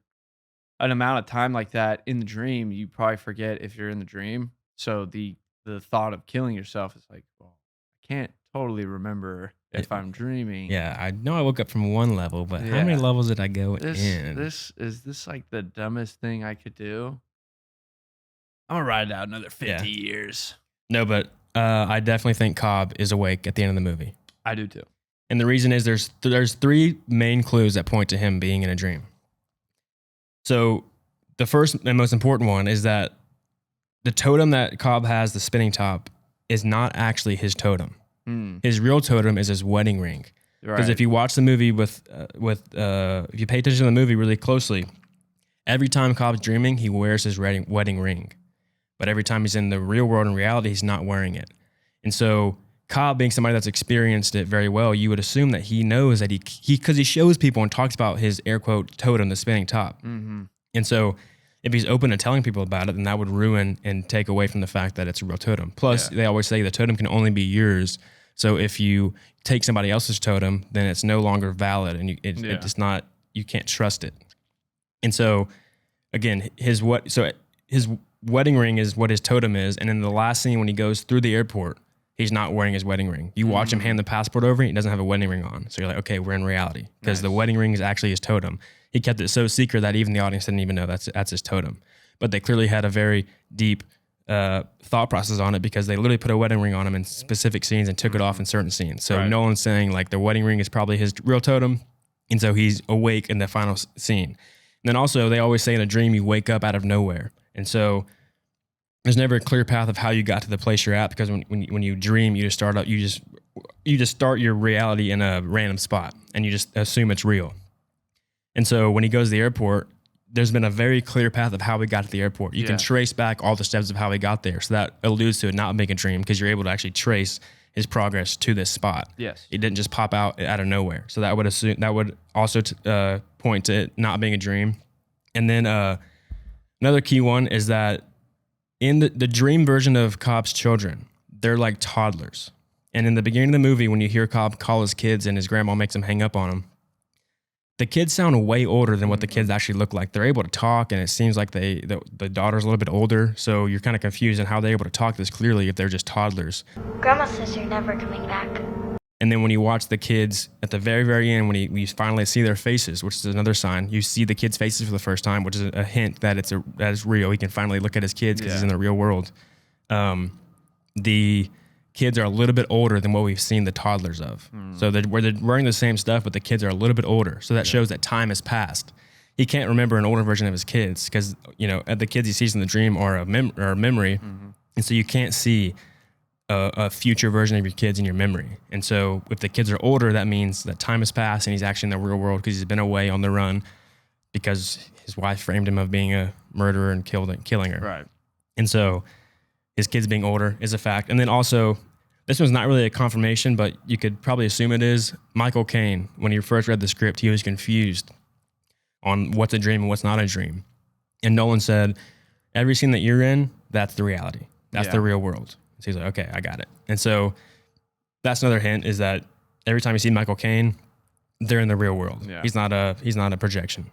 amount of time like that in the dream, you probably forget if you're in the dream. So the thought of killing yourself is like, well, I can't totally remember if I'm dreaming. Yeah, I know I woke up from one level, but how many levels did I go in? Is this like the dumbest thing I could do? I'm gonna ride it out another 50 years. No, but I definitely think Cobb is awake at the end of the movie. I do too. And the reason is there's three main clues that point to him being in a dream. So the first and most important one is that the totem that Cobb has, the spinning top, is not actually his totem. His real totem is his wedding ring. Because if you watch the movie if you pay attention to the movie really closely, every time Cobb's dreaming, he wears his wedding ring. But every time he's in the real world in reality, he's not wearing it. And so Cobb, being somebody that's experienced it very well, you would assume that he knows that because he shows people and talks about his air quote totem, the spinning top. Mm-hmm. And so if he's open to telling people about it, then that would ruin and take away from the fact that it's a real totem. Plus, they always say the totem can only be yours. So if you take somebody else's totem, then it's no longer valid, and it's not. You can't trust it. And so, again, his wedding ring is what his totem is. And in the last scene when he goes through the airport, he's not wearing his wedding ring. You watch him hand the passport over, he doesn't have a wedding ring on. So you're like, okay, we're in reality, because the wedding ring is actually his totem. He kept it so secret that even the audience didn't even know that's his totem. But they clearly had a very deep thought process on it, because they literally put a wedding ring on him in specific scenes and took it off in certain scenes. So Nolan's saying like the wedding ring is probably his real totem, and so he's awake in the final scene. And then also they always say in a dream you wake up out of nowhere, and so there's never a clear path of how you got to the place you're at, because when you dream, you just start your reality in a random spot and you just assume it's real. And so when he goes to the airport, there's been a very clear path of how we got to the airport. You can trace back all the steps of how he got there. So that alludes to it not being a dream, because you're able to actually trace his progress to this spot. Yes. It didn't just pop out of nowhere. So that would also point to it not being a dream. And then another key one is that in the dream version of Cobb's children, they're like toddlers. And in the beginning of the movie, when you hear Cobb call his kids and his grandma makes him hang up on him, the kids sound way older than what the kids actually look like. They're able to talk, and it seems like the daughter's a little bit older. So you're kind of confused on how they're able to talk this clearly if they're just toddlers. Grandma says you're never coming back. And then when you watch the kids at the very, very end, when we finally see their faces, which is another sign, you see the kids' faces for the first time, which is a hint that that is real. He can finally look at his kids because he's in the real world. The kids are a little bit older than what we've seen the toddlers of. So they're wearing the same stuff, but the kids are a little bit older. So that shows that time has passed. He can't remember an older version of his kids, because the kids he sees in the dream are a memory, and so you can't see a future version of your kids in your memory. And so if the kids are older, that means that time has passed and he's actually in the real world, because he's been away on the run because his wife framed him of being a murderer and killing her. Right. And so his kids being older is a fact. And then also, this one's not really a confirmation, but you could probably assume it is. Michael Caine, when he first read the script, he was confused on what's a dream and what's not a dream. And Nolan said, every scene that you're in, that's the reality. That's the real world. So he's like, okay, I got it. And so that's another hint, is that every time you see Michael Caine, they're in the real world. Yeah. He's not a projection.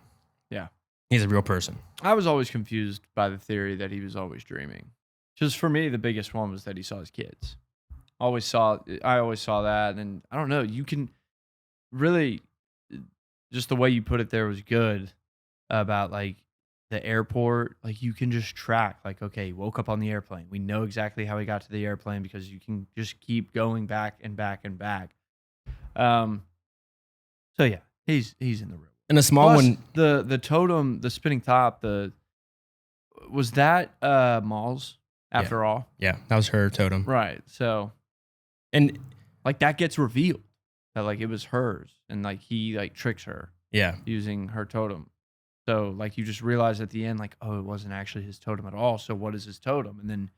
Yeah. He's a real person. I was always confused by the theory that he was always dreaming. Just for me, the biggest one was that he saw his kids. I always saw that. And I don't know, you can really, just the way you put it there was good about like the airport. Like you can just track, like, okay, he woke up on the airplane. We know exactly how he got to the airplane, because you can just keep going back and back and back. So yeah, he's in the real. And a small Plus, one, the totem, the spinning top, was that Maul's after all? Yeah, that was her totem. Right. So, And like, that gets revealed that like it was hers, and like he like tricks her yeah, using her totem. So like you just realize at the end, like, oh, it wasn't actually his totem at all. So what is his totem? And then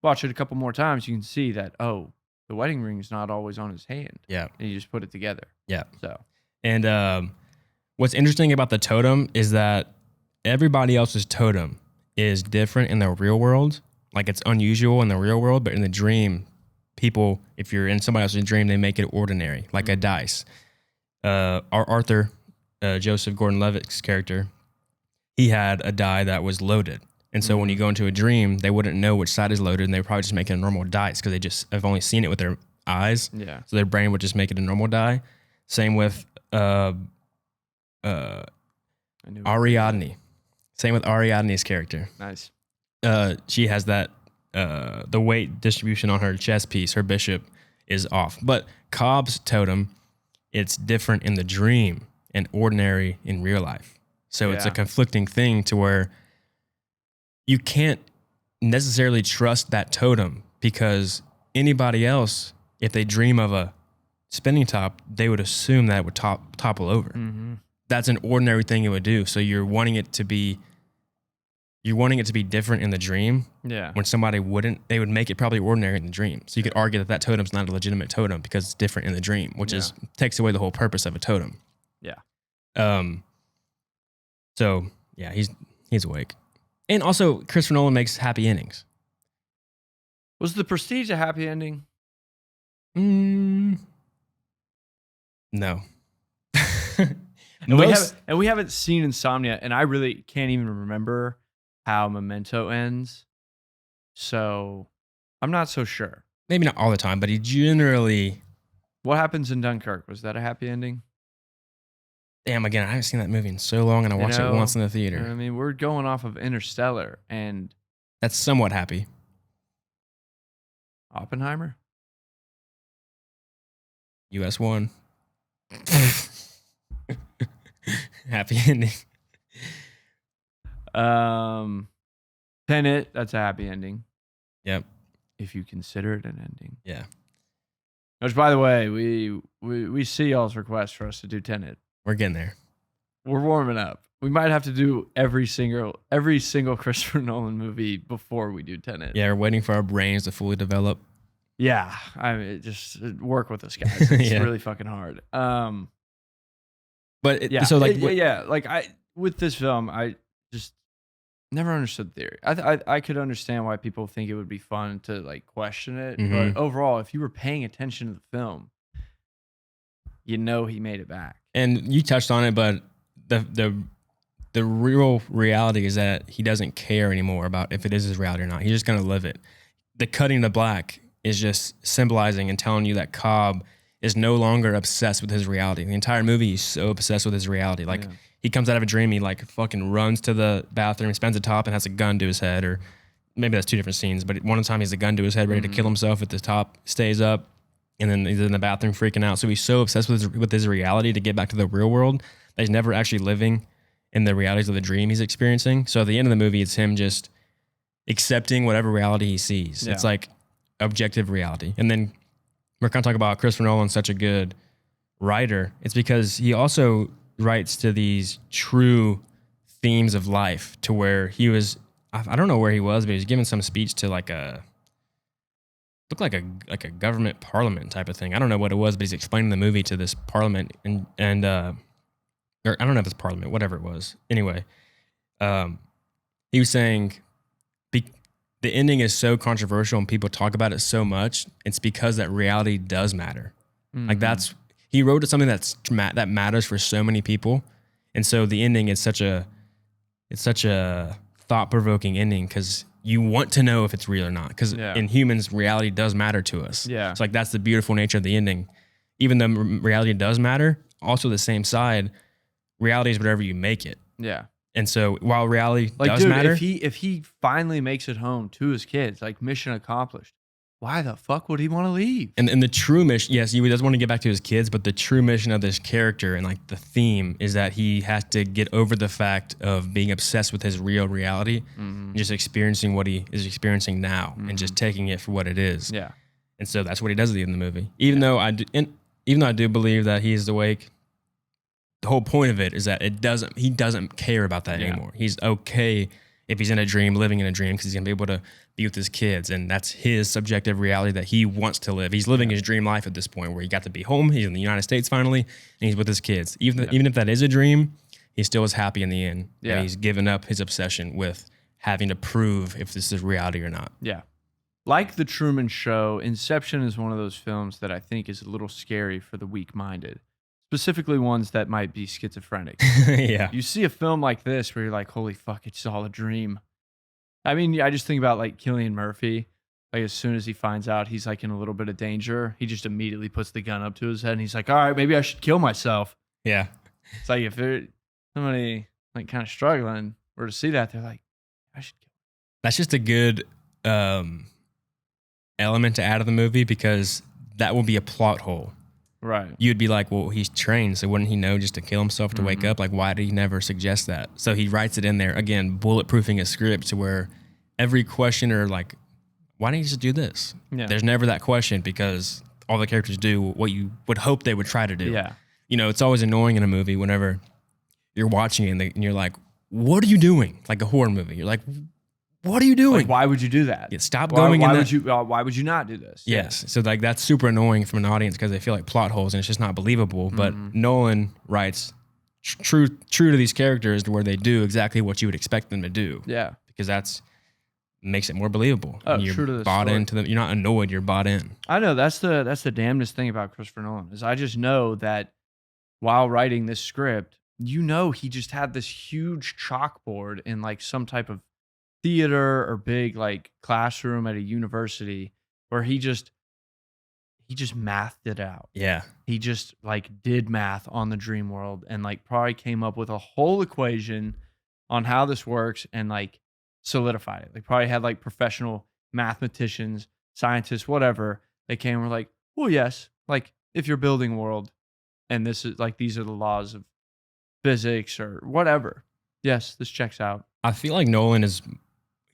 watch it a couple more times, you can see that, oh, the wedding ring is not always on his hand. yeah, And you just put it together. yeah. So And what's interesting about the totem is that everybody else's totem is different in the real world. Like it's unusual in the real world, but in the dream, people, if you're in somebody else's dream, they make it ordinary, like a dice. Our Arthur, Joseph Gordon-Levitt's character, he had a die that was loaded. And so when you go into a dream, they wouldn't know which side is loaded, and they would probably just make it a normal dice because they just have only seen it with their eyes. yeah. So their brain would just make it a normal die. Same with Ariadne. Same with Ariadne's character. Nice. She has that the weight distribution on her chess piece, her bishop, is off. But Cobb's totem, it's different in the dream and ordinary in real life. So it's a conflicting thing to where you can't necessarily trust that totem because anybody else, if they dream of a spinning top, they would assume that it would topple over. Mm-hmm. That's an ordinary thing it would do. So you're wanting it to be different in the dream. Yeah. When somebody wouldn't, they would make it probably ordinary in the dream. So you could argue that that totem's not a legitimate totem because it's different in the dream, which is takes away the whole purpose of a totem. Yeah. So yeah, he's awake. And also Christopher Nolan makes happy endings. Was The Prestige a happy ending? No. And we haven't seen Insomnia, and I really can't even remember how Memento ends. So I'm not so sure. Maybe not all the time, but he generally. What happens in Dunkirk? Was that a happy ending? Damn, again, I haven't seen that movie in so long, and I watched it once in the theater. I mean, we're going off of Interstellar and That's somewhat happy. Oppenheimer. US won. Happy ending. Tenet, that's a happy ending. Yep. If you consider it an ending. Yeah. Which, by the way, we see y'all's request for us to do Tenet. We're getting there. We're warming up. We might have to do every single Christopher Nolan movie before we do Tenet. Yeah, we're waiting for our brains to fully develop. Yeah, I mean, just work with us, guys. It's really fucking hard. But yeah, so like like with this film, I just never understood the theory. I could understand why people think it would be fun to like question it, but overall, if you were paying attention to the film, you know he made it back. And you touched on it, but the real reality is that he doesn't care anymore about if it is his reality or not. He's just gonna live it. The cutting to black is just symbolizing and telling you that Cobb is no longer obsessed with his reality. The entire movie, he's so obsessed with his reality. Like he comes out of a dream, he like fucking runs to the bathroom, spends a top and has a gun to his head, or maybe that's two different scenes, but one time he has a gun to his head, ready to kill himself at the top, stays up, and then he's in the bathroom freaking out. So he's so obsessed with his reality to get back to the real world that he's never actually living in the realities of the dream he's experiencing. So at the end of the movie, it's him just accepting whatever reality he sees. Yeah. It's like objective reality. And then we're kind of talking about Christopher Nolan's such a good writer. It's because he also writes to these true themes of life, to where he was, I don't know where he was, but he was giving some speech to like looked like a government parliament type of thing. I don't know what it was, but he's explaining the movie to this parliament and or I don't know if it's parliament, whatever it was. Anyway, he was saying the ending is so controversial and people talk about it so much. It's because that reality does matter. Like he wrote something that matters for so many people, and so the ending is such a thought-provoking ending because you want to know if it's real or not. Because in humans, reality does matter to us. Yeah, it's like that's the beautiful nature of the ending. Even though reality does matter, also the same side, reality is whatever you make it. Yeah. And so while reality does matter, if he finally makes it home to his kids, like mission accomplished, why the fuck would he want to leave? And the true mission, yes, he does want to get back to his kids, but the true mission of this character and like the theme is that he has to get over the fact of being obsessed with his real reality just experiencing what he is experiencing now and just taking it for what it is. Yeah. And so that's what he does at the end of the movie. Even though I do believe that he's awake, the whole point of it is that he doesn't care about that anymore. He's okay if he's in a dream, living in a dream, because he's gonna be able to be with his kids, and that's his subjective reality that he wants to live. He's living his dream life at this point, where he got to be home. He's in the United States finally, and he's with his kids. Even if that is a dream, he still is happy in the end. Yeah. And he's given up his obsession with having to prove if this is reality or not. Yeah. Like The Truman Show, Inception is one of those films that I think is a little scary for the weak-minded, specifically ones that might be schizophrenic. Yeah. You see a film like this where you're like, holy fuck, it's all a dream. I mean, I just think about like Cillian Murphy. Like as soon as he finds out he's like in a little bit of danger, he just immediately puts the gun up to his head and he's like, all right, maybe I should kill myself. Yeah. It's like if somebody like kind of struggling were to see that, they're like, I should kill myself. That's just a good element to add to the movie, because that will be a plot hole. Right. You'd be like, well, he's trained, so wouldn't he know just to kill himself to wake up? Like, why did he never suggest that? So he writes it in there, again, bulletproofing his script to where every questioner, like, why didn't he just do this? Yeah. There's never that question, because all the characters do what you would hope they would try to do. Yeah. You know, it's always annoying in a movie whenever you're watching it and you're like, what are you doing? Like a horror movie. You're like, what are you doing? Like, why would you do that? Yeah, stop going in that. Why would you not do this? Yes. So like that's super annoying from an audience because they feel like plot holes and it's just not believable. But Nolan writes true to these characters to where they do exactly what you would expect them to do. Yeah. Because that's makes it more believable. Oh, and you're true to the bought story. into them. You're not annoyed. You're bought in. I know that's the damnedest thing about Christopher Nolan is I just know that while writing this script, you know, he just had this huge chalkboard in like some type of theater or big like classroom at a university where he just mathed it out. Yeah. He just like did math on the dream world and like probably came up with a whole equation on how this works and like solidified it. They probably had like professional mathematicians, scientists, whatever. They came and were like, well, yes, like if you're building a world and this is like, these are the laws of physics or whatever. Yes, this checks out. I feel like Nolan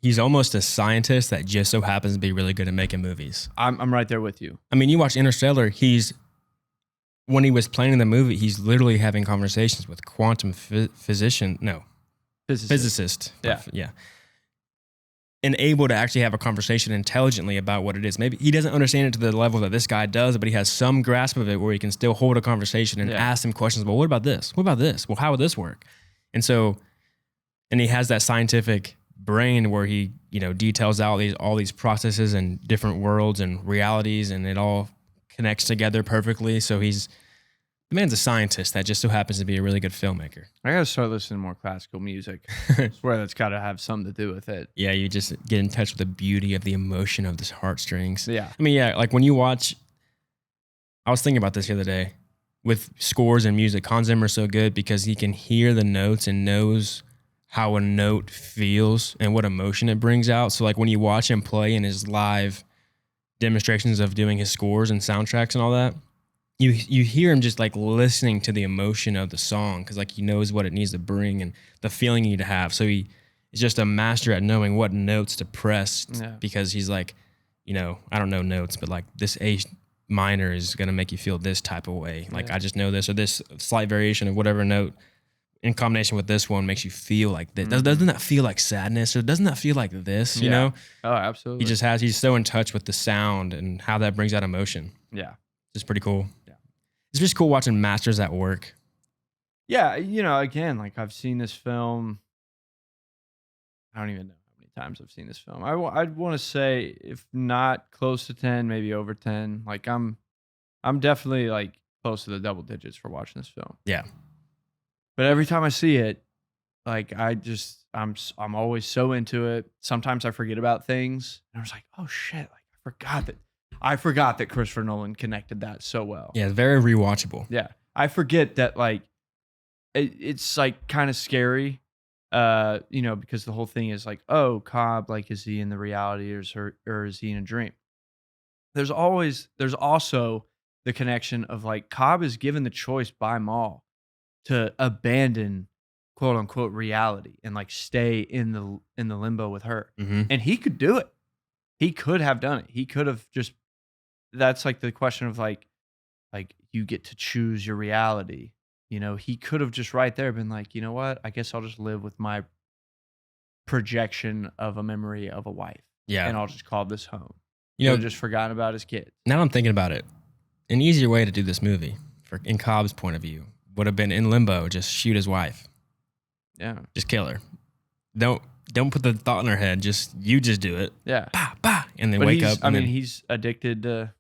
he's almost a scientist that just so happens to be really good at making movies. I'm right there with you. I mean, you watch Interstellar, when he was planning the movie, he's literally having conversations with quantum physicist. Yeah. Yeah. And able to actually have a conversation intelligently about what it is. Maybe he doesn't understand it to the level that this guy does, but he has some grasp of it where he can still hold a conversation and ask him questions. Well, what about this? What about this? Well, how would this work? And he has that scientific brain where he, details out all these processes and different worlds and realities, and it all connects together perfectly. So the man's a scientist that just so happens to be a really good filmmaker. I gotta start listening to more classical music. I swear that's gotta have something to do with it. Yeah, you just get in touch with the beauty of the emotion of the heartstrings. Yeah. I mean, yeah, like when you watch, I was thinking about this the other day with scores and music. Hans Zimmer's so good because he can hear the notes and knows how a note feels and what emotion it brings out. So like when you watch him play in his live demonstrations of doing his scores and soundtracks and all that, you hear him just like listening to the emotion of the song because like he knows what it needs to bring and the feeling you need to have. So he is just a master at knowing what notes to press because he's like, I don't know notes, but like this A minor is going to make you feel this type of way. Like I just know this, or this slight variation of whatever note in combination with this one makes you feel like this. Doesn't that feel like sadness, or doesn't that feel like this, you know? Oh, absolutely. He's so in touch with the sound and how that brings out emotion. Yeah. It's pretty cool. Yeah. It's just cool watching masters at work. Yeah, again, like I've seen this film. I don't even know how many times I've seen this film. I'd want to say if not close to 10, maybe over 10. Like I'm definitely like close to the double digits for watching this film. Yeah. But every time I see it, like I'm always so into it. Sometimes I forget about things, and I was like, oh shit, like I forgot that Christopher Nolan connected that so well. Yeah, very rewatchable. Yeah, I forget that like it's like kind of scary, because the whole thing is like, oh, Cobb, like, is he in the reality or is he in a dream? There's also the connection of like Cobb is given the choice by Maul to abandon quote unquote reality and like stay in the limbo with her. Mm-hmm. And he could do it. He could have done it. He could have just, that's like the question of like you get to choose your reality. You know, he could have just right there been like, you know what? I guess I'll just live with my projection of a memory of a wife. Yeah. And I'll just call this home. You know, Just forgotten about his kids. now I'm thinking about it. An easier way to do this movie, in Cobb's point of view, would have been in limbo, just shoot his wife. Yeah. Just kill her. Don't put the thought in her head. You just do it. Yeah. Bah, bah, and then But wake up. I mean, he's addicted to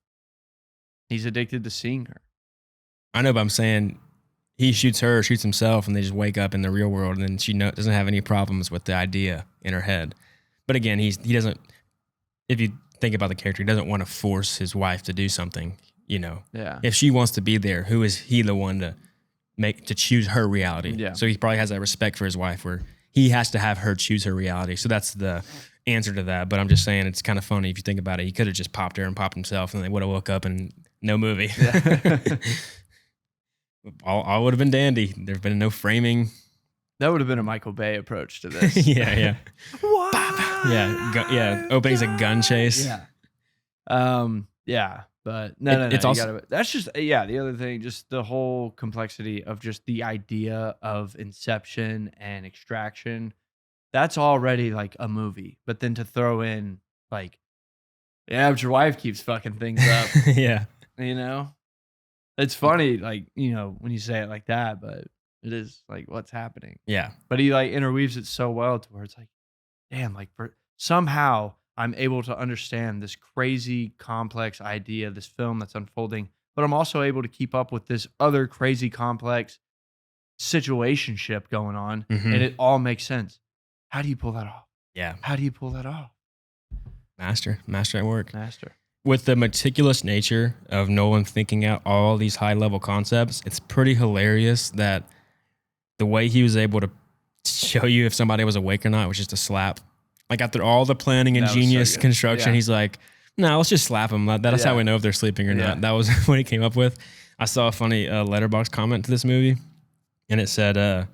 seeing her. I know, but I'm saying he shoots her, shoots himself, and they just wake up in the real world, and then she doesn't have any problems with the idea in her head. But again, he doesn't. If you think about the character, he doesn't want to force his wife to do something. You know, Yeah. if she wants to be there, who is he the one to choose her reality? Yeah. So he probably has that respect for his wife, where he has to have her choose her reality. So that's the answer to that. But I'm just saying, it's kind of funny if you think about it. He could have just popped her and popped himself, and they would have woke up and no movie. Yeah. all would have been dandy. There've been no framing. That would have been a Michael Bay approach to this. Yeah. What? Yeah. Opening's a gun chase. Yeah. Yeah. But no. It's also that's just, the other thing, just the whole complexity of just the idea of Inception and Extraction. That's already like a movie. But then to throw in like, yeah, but your wife keeps fucking things up. yeah. You know? It's funny, like, you know, when you say it like that, but it is like what's happening. Yeah. But he like interweaves it so well to where it's like, damn, like somehow I'm able to understand this crazy complex idea, this film that's unfolding, but I'm also able to keep up with this other crazy complex situationship going on, Mhm. and it all makes sense. How do you pull that off? Yeah. How do you pull that off? Master at work. Master. With the meticulous nature of Nolan thinking out all these high level concepts, it's pretty hilarious that the way he was able to show you if somebody was awake or not was just a slap. Like after all the planning and That was so genius good. construction, Yeah. he's like, no, let's just slap them. That's how Yeah. we know if they're sleeping or Yeah. not. That was what he came up with. I saw a funny letterbox comment to this movie, and it said,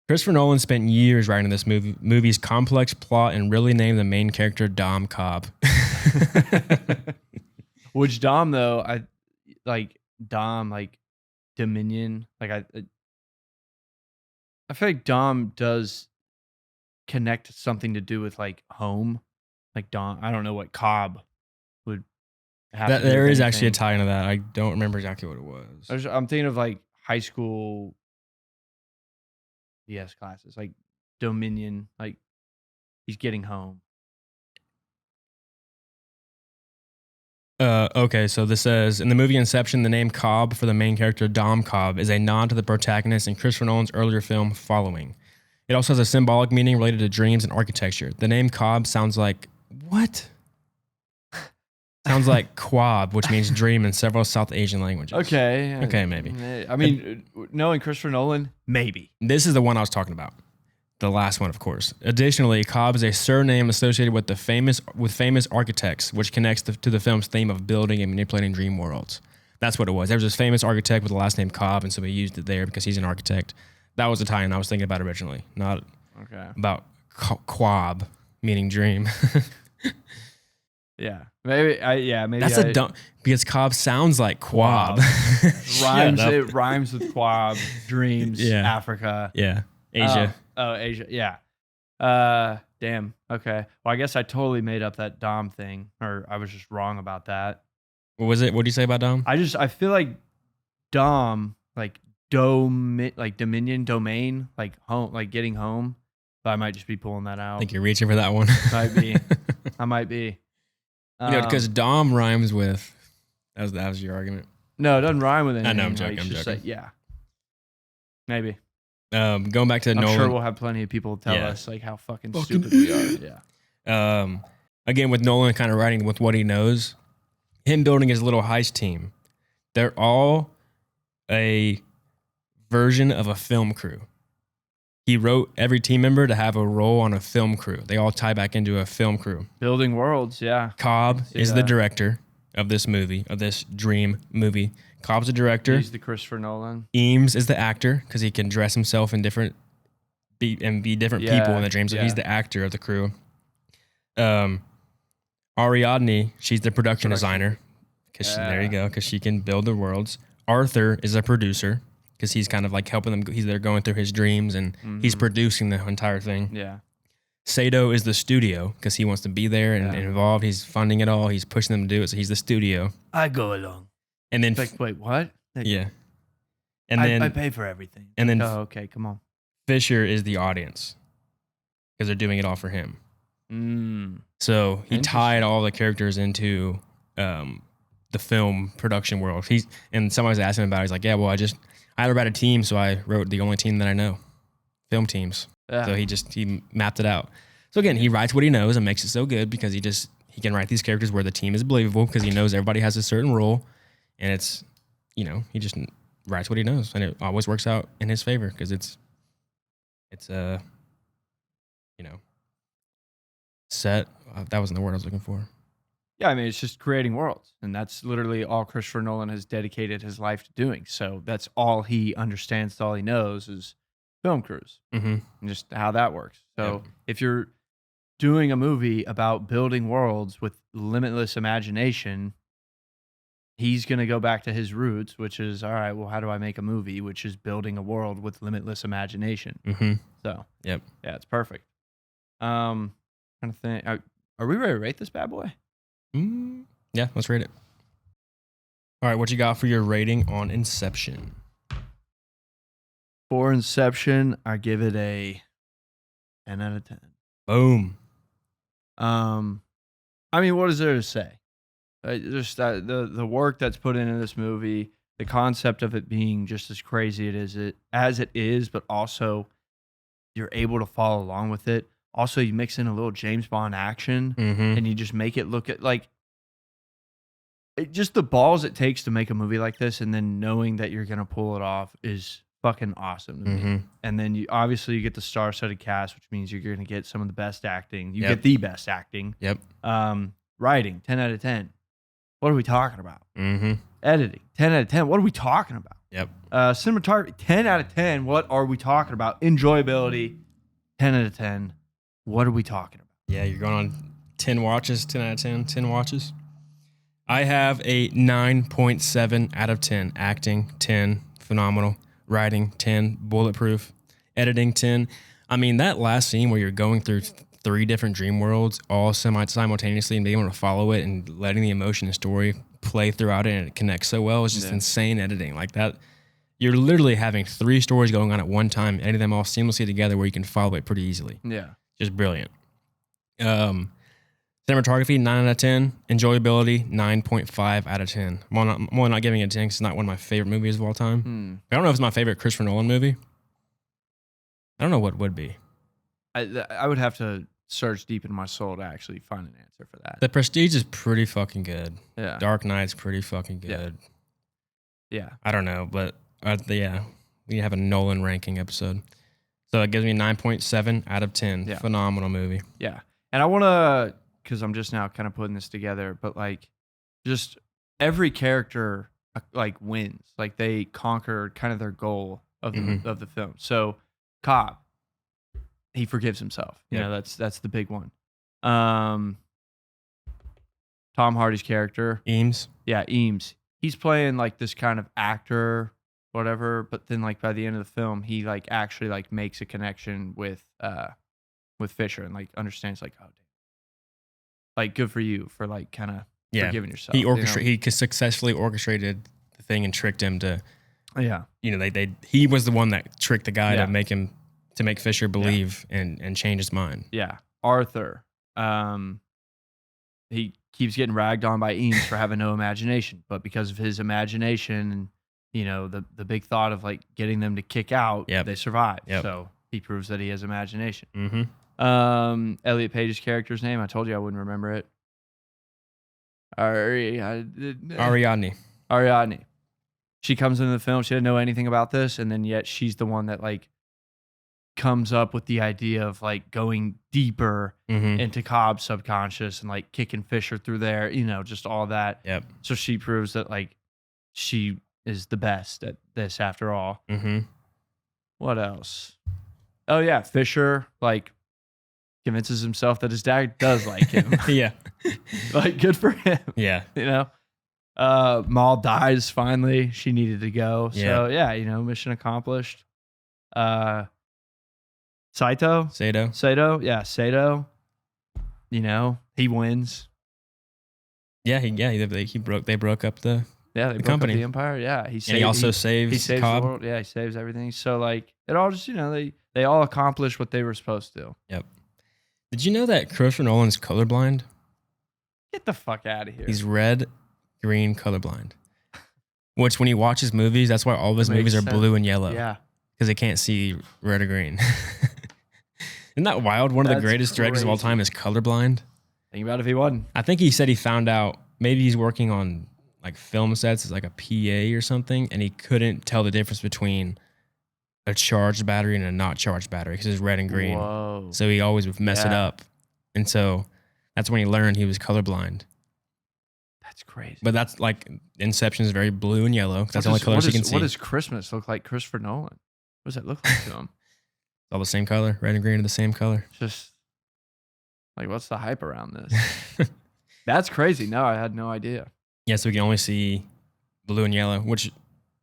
Christopher Nolan spent years writing this movie's complex plot and really named the main character Dom Cobb. Which Dom though, I like Dom, like Dominion. Like I feel like Dom does connect something to do with like home. Like Dom, I don't know what Cobb would have. to do There with is actually a anything. tie into that. I don't remember exactly what it was. I'm thinking of like high school BS classes, like Dominion, like he's getting home. Okay, so this says, in the movie Inception, the name Cobb for the main character, Dom Cobb, is a nod to the protagonist in Christopher Nolan's earlier film, Following. It also has a symbolic meaning related to dreams and architecture. The name Cobb sounds like, what? Sounds like Quab, which means dream in several South Asian languages. Okay, maybe. I mean, knowing Christopher Nolan, maybe. This is the one I was talking about. The last one, of course. Additionally, Cobb is a surname associated with famous architects, which connects to the film's theme of building and manipulating dream worlds. That's what it was. There was this famous architect with the last name Cobb, and so we used it there because he's an architect. That was the tie-in I was thinking about originally, not about Quab, meaning dream. Yeah, maybe. Maybe That's a dumb, because Cobb sounds like Quab. rhymes. It rhymes with Quab, dreams, Yeah. Africa. Yeah, Asia. Oh, Asia. Yeah. Damn. Okay. Well, I guess I totally made up that Dom thing, or I was just wrong about that. What was it? What did you say about Dom? I feel like Dom, like Dominion, domain, like home, like getting home. But I might just be pulling that out. I think you're reaching for that one. Might be. I might be. Because Dom rhymes with. That was your argument. No, it doesn't rhyme with anything. I know, I'm Like, joking, it's I'm just joking. like, yeah. Maybe. Going back to I'm Nolan. sure we'll have plenty of people tell Yeah. us like how fucking stupid we are. Yeah. Again, with Nolan kind of writing with what he knows, him building his little heist team, they're all a version of a film crew. He wrote every team member to have a role on a film crew. They all tie back into a film crew. Building worlds, yeah. Cobb See is the that. director of this movie, of this dream movie. Cobb's the director. He's the Christopher Nolan. Eames is the actor because he can dress himself in different be different people in the dream. So he's the actor of the crew. Ariadne, she's the production designer. There you go, because she can build the worlds. Arthur is a producer because he's kind of like helping them. He's there going through his dreams and he's producing the entire thing. Yeah. Sato is the studio because he wants to be there and involved. He's funding it all. He's pushing them to do it. So he's the studio. I go along. And then, like, wait, what? Yeah. And then I pay for everything. And then, oh, okay, come on. Fisher is the audience because they're doing it all for him. So he tied all the characters into the film production world. And somebody's asking him about it. He's like, yeah, well, I had to write a team, so I wrote the only team that I know, film teams. Yeah. So he mapped it out. So again, he writes what he knows and makes it so good because he can write these characters where the team is believable because he knows everybody has a certain role, and it's, he just writes what he knows, and it always works out in his favor because it's set. That wasn't the word I was looking for. Yeah, I mean, it's just creating worlds, and that's literally all Christopher Nolan has dedicated his life to doing. So that's all he understands, all he knows is film crews and just how that works. So if you're doing a movie about building worlds with limitless imagination, he's going to go back to his roots, which is, all right, well, how do I make a movie, which is building a world with limitless imagination. So, yeah, it's perfect. Trying to think. Are we ready to rate this bad boy? Yeah, let's rate it. All right, what you got for your rating on Inception? For Inception, I give it a 10 out of 10. Boom. I mean, what is there to say? Just the work that's put into this movie, the concept of it being just as crazy as it is, but also you're able to follow along with it. Also, you mix in a little James Bond action, and you just make it look at just the balls it takes to make a movie like this, and then knowing that you're gonna pull it off is fucking awesome to me. And then you get the star-studded cast, which means you're gonna get some of the best acting. You get the best acting. Writing, 10 out of 10. What are we talking about? Editing, 10 out of 10. What are we talking about? Cinematography, 10 out of 10. What are we talking about? Enjoyability, 10 out of 10. What are we talking about? Yeah, you're going on 10 watches, 10 out of 10, 10 watches. I have a 9.7 out of 10. Acting, 10, phenomenal. Writing, 10, bulletproof. Editing, 10. I mean, that last scene where you're going through 3 different dream worlds all simultaneously and being able to follow it and letting the emotion and story play throughout it and it connects so well. It's just insane editing. Like that, you're literally having 3 stories going on at one time, editing them all seamlessly together where you can follow it pretty easily. Yeah. Just brilliant. Cinematography, 9 out of 10. Enjoyability, 9.5 out of 10. I'm only not giving it a 10 because it's not one of my favorite movies of all time. I don't know if it's my favorite Christopher Nolan movie. I don't know what would be. I would have to search deep in my soul to actually find an answer for that. The Prestige is pretty fucking good. Yeah. Dark Knight's pretty fucking good. Yeah. I don't know, but we have a Nolan ranking episode. So it gives me 9.7 out of 10. Yeah. Phenomenal movie. Yeah. And I want to, because I'm just now kind of putting this together, but like just every character like wins. Like they conquered kind of their goal of the film. So Cobb, he forgives himself. You know, that's the big one. Tom Hardy's character. Eames. Yeah, Eames. He's playing like this kind of actor, whatever, but then like by the end of the film, he like actually like makes a connection with Fisher and like understands like, oh damn. Like good for you for like kind of forgiving yourself. He successfully orchestrated the thing and tricked him to he was the one that tricked the guy to make Fisher believe and change his mind. Yeah. Arthur. He keeps getting ragged on by Eames for having no imagination, but because of his imagination and the big thought of like getting them to kick out, they survive. So he proves that he has imagination. Elliot Page's character's name, I told you I wouldn't remember it. Ariadne. She comes into the film, she didn't know anything about this, and then yet she's the one that like comes up with the idea of like going deeper into Cobb's subconscious and like kicking Fisher through there, just all that. So she proves that like she is the best at this after all. Mm-hmm. What else? Oh yeah, Fisher like convinces himself that his dad does like him. Yeah. Like good for him. Yeah. You know? Maul dies finally. She needed to go. So yeah, you know, mission accomplished. Saito. Yeah, Saito. You know, he wins. Yeah, they broke up the They broke company. up the empire. Yeah, he saves Cobb. the world. Yeah, he saves everything. So like it all just, you know, they all accomplished what they were supposed to. Yep. Did you know that Christopher Nolan's colorblind? Get the fuck out of here. He's red, green, colorblind. Which when he watches movies, that's why all of his movies are blue and yellow. Yeah. Because they can't see red or green. Isn't that wild? One of the greatest directors of all time is colorblind. Think about if he wasn't. I think he said he found out maybe he's working on like film sets as like a PA or something, and he couldn't tell the difference between a charged battery and a not charged battery because it's red and green. Whoa. So he always would mess it up. And so that's when he learned he was colorblind. That's crazy. But that's like Inception is very blue and yellow. That's the only colors you can see. What does Christmas look like Christopher Nolan? What does that look like to him? It's all the same color. Red and green are the same color. Just like, what's the hype around this? That's crazy. No, I had no idea. Yeah, so we can only see blue and yellow, which,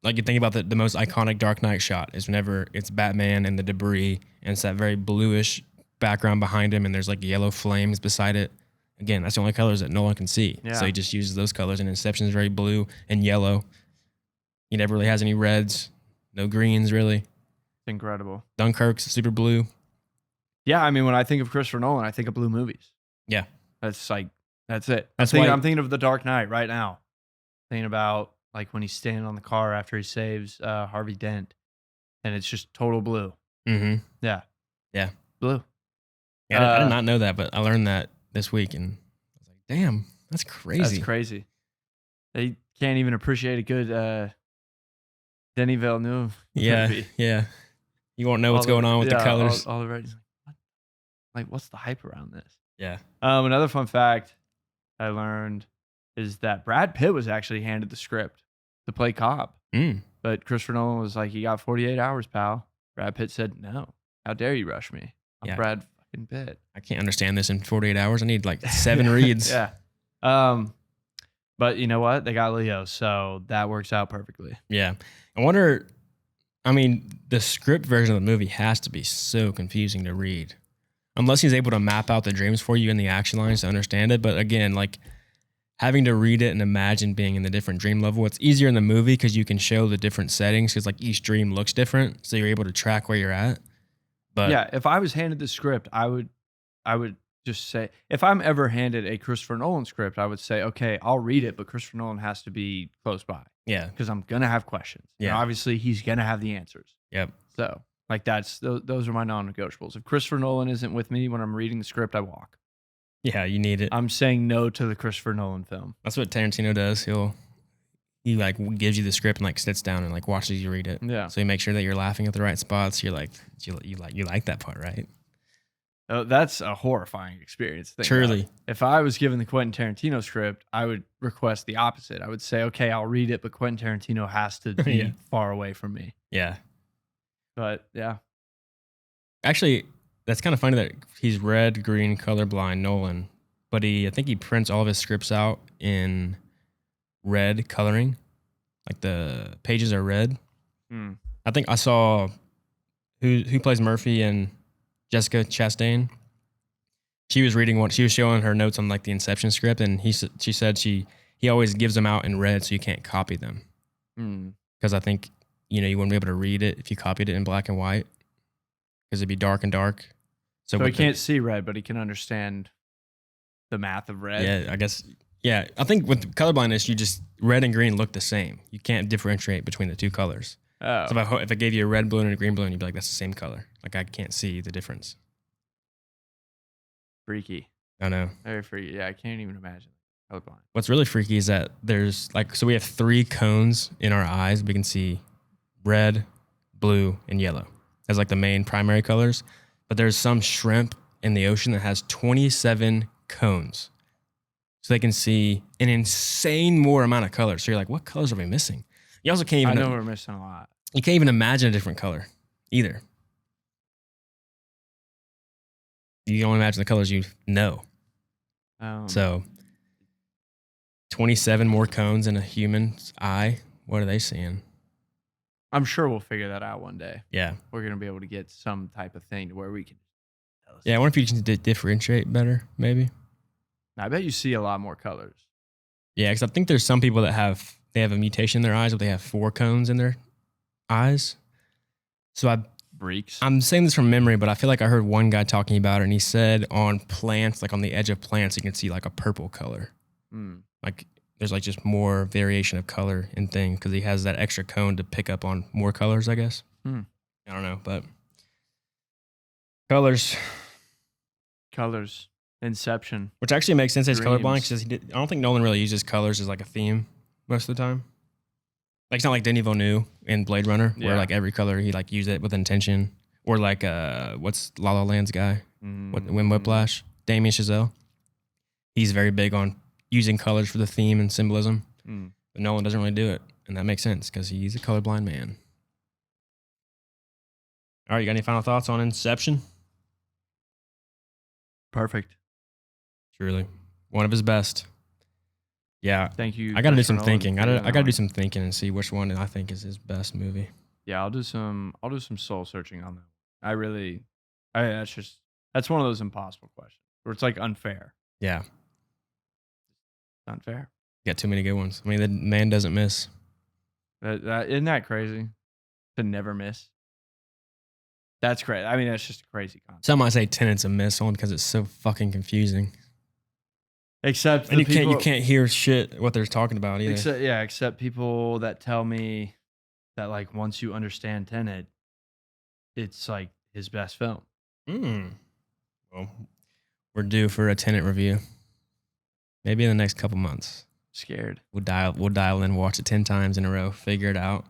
like, you think about the most iconic Dark Knight shot is whenever it's Batman and the debris, and it's that very bluish background behind him, and there's like yellow flames beside it. Again, that's the only colors that Nolan can see. Yeah. So he just uses those colors, and Inception is very blue and yellow. He never really has any reds, no greens, really. It's incredible. Dunkirk's super blue. Yeah, I mean, when I think of Christopher Nolan, I think of blue movies. Yeah. That's like, that's it. That's I'm why thinking of The Dark Knight right now. Thinking about like when he's standing on the car after he saves Harvey Dent, and it's just total blue. Mm-hmm. Yeah. Yeah. Blue. Yeah, I did not know that, but I learned that this week, and I was like, damn, that's crazy. That's crazy. They can't even appreciate a good Denis Villeneuve movie. Yeah. You won't know what's going on with the colors. All the writers, what? Like, what's the hype around this? Yeah. Another fun fact I learned is that Brad Pitt was actually handed the script to play Cobb. But Christopher Nolan was like, you got 48 hours, pal. Brad Pitt said, no. How dare you rush me? I'm Brad fucking Pitt. I can't understand this in 48 hours. I need like 7 reads. Yeah. But you know what? They got Leo, so that works out perfectly. Yeah. I wonder, I mean, the script version of the movie has to be so confusing to read. Unless he's able to map out the dreams for you in the action lines to understand it. But again, like having to read it and imagine being in the different dream level, it's easier in the movie because you can show the different settings because like each dream looks different. So you're able to track where you're at. But yeah, if I was handed the script, I would just say, if I'm ever handed a Christopher Nolan script, I would say, okay, I'll read it, but Christopher Nolan has to be close by. Yeah. Because I'm going to have questions. Yeah. And obviously, he's going to have the answers. Yep. So, like, those are my non-negotiables. If Christopher Nolan isn't with me when I'm reading the script, I walk. Yeah, you need it. I'm saying no to the Christopher Nolan film. That's what Tarantino does. He like gives you the script and like sits down and like watches you read it. Yeah. So you make sure that you're laughing at the right spots. You're like, you like that part, right? Oh, that's a horrifying experience. Truly. If I was given the Quentin Tarantino script, I would request the opposite. I would say, okay, I'll read it, but Quentin Tarantino has to be far away from me. Yeah. But yeah. Actually, that's kind of funny that he's red, green, colorblind, Nolan, but I think he prints all of his scripts out in red coloring. Like the pages are red. I think I saw who plays Murphy and Jessica Chastain. She was reading she was showing her notes on like the Inception script, and she said he always gives them out in red so you can't copy them. Because I think you wouldn't be able to read it if you copied it in black and white because it'd be dark and dark. So he can't see red, but he can understand the math of red. Yeah, I guess. Yeah, I think with colorblindness, you just red and green look the same. You can't differentiate between the two colors. Oh. So if I gave you a red balloon and a green balloon, you'd be like, that's the same color. Like I can't see the difference. Freaky. I know. Very freaky. Yeah, I can't even imagine. Colorblind. What's really freaky is that there's so we have 3 cones in our eyes. We can see red, blue, and yellow as like the main primary colors. But there's some shrimp in the ocean that has 27 cones. So they can see an insane more amount of colors. So you're like, what colors are we missing? You also can't I even know we're missing a lot. you can't even imagine a different color either. You can only imagine the colors you know. So 27 more cones in a human's eye. What are they seeing? I'm sure we'll figure that out one day. Yeah. We're going to be able to get some type of thing to where we can. Yeah, I wonder if you can differentiate better, maybe. I bet you see a lot more colors. Yeah, because I think there's some people that have a mutation in their eyes, but they have 4 cones in their eyes. So Breaks. I'm saying this from memory, but I feel like I heard one guy talking about it, and he said on plants, like on the edge of plants, you can see like a purple color. Like there's like just more variation of color in things because he has that extra cone to pick up on more colors, I guess. I don't know, but colors. Inception. Which actually makes sense. He's Dreams. colorblind because I don't think Nolan really uses colors as like a theme most of the time. Like it's not like Denis Villeneuve in Blade Runner where like every color he like used it with intention. Or like what's La La Land's guy? Wim Whiplash, Damien Chazelle. He's very big on using colors for the theme and symbolism. But Nolan doesn't really do it. And that makes sense because he's a colorblind man. All right, you got any final thoughts on Inception? Perfect. Truly. One of his best. Yeah. Thank you. I got to do some Nolan, thinking. for I that got to one. do some thinking and see which one I think is his best movie. Yeah, I'll do some soul searching on that. That's one of those impossible questions where it's like unfair. Yeah. Unfair. Got too many good ones. I mean, the man doesn't miss. Isn't that crazy? To never miss. That's crazy. I mean, that's just a crazy concept. Some might say Tenet's a miss only because it's so fucking confusing. Except And the you can't hear shit what they're talking about either. Except people that tell me that like once you understand Tenet, it's like his best film. Well, we're due for a Tenet review. Maybe in the next couple months. Scared. We'll dial in, watch it 10 times in a row, figure it out,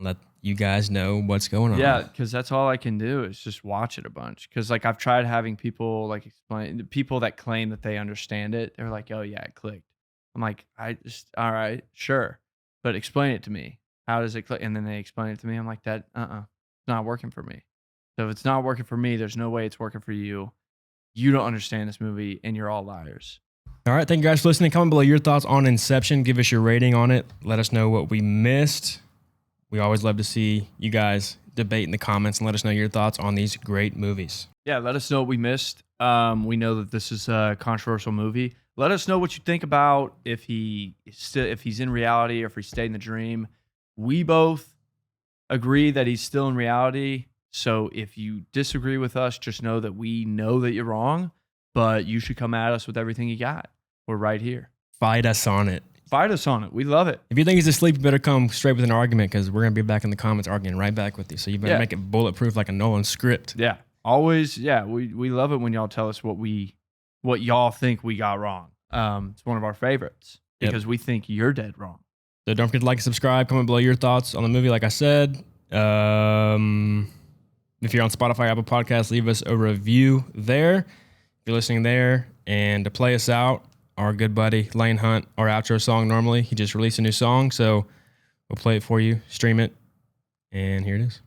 let you guys know what's going on. Yeah, because that's all I can do is just watch it a bunch. Because like I've tried having people like explain, people that claim that they understand it. They're like, "Oh yeah, it clicked." I'm like, all right, sure, but explain it to me. How does it click? And then they explain it to me. I'm like, it's not working for me. So if it's not working for me, there's no way it's working for you. You don't understand this movie, and you're all liars. All right, thank you guys for listening. Comment below your thoughts on Inception. Give us your rating on it. Let us know what we missed. We always love to see you guys debate in the comments and let us know your thoughts on these great movies. Yeah, let us know what we missed. We know that this is a controversial movie. Let us know what you think about if he's in reality or if he stayed in the dream. We both agree that he's still in reality. So if you disagree with us, just know that we know that you're wrong, but you should come at us with everything you got. We're right here. Fight us on it. Fight us on it. We love it. If you think he's asleep, you better come straight with an argument because we're going to be back in the comments arguing right back with you. So you better make it bulletproof like a Nolan script. Yeah. Always. Yeah. We love it when y'all tell us what y'all think we got wrong. It's one of our favorites because we think you're dead wrong. So don't forget to like and subscribe. Comment below your thoughts on the movie. Like I said, if you're on Spotify, Apple Podcasts, leave us a review there. If you're listening there, and to play us out, our good buddy Lane Hunt, our outro song normally, he just released a new song, so we'll play it for you, stream it, and here it is.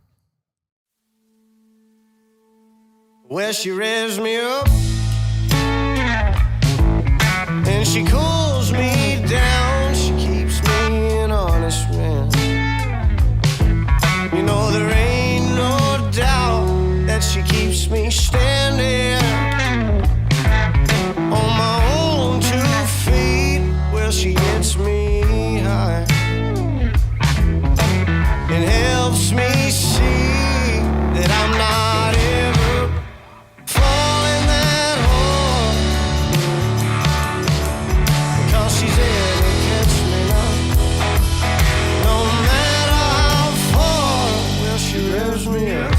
Well, she revs me up and she cools me down. She keeps me an honest man. You know there ain't no doubt that she keeps me standing on my own 2 feet. Well, she gets me high and helps me see that I'm not ever falling that hard, because she's there to catch me now. No matter how far, well, she revs me up.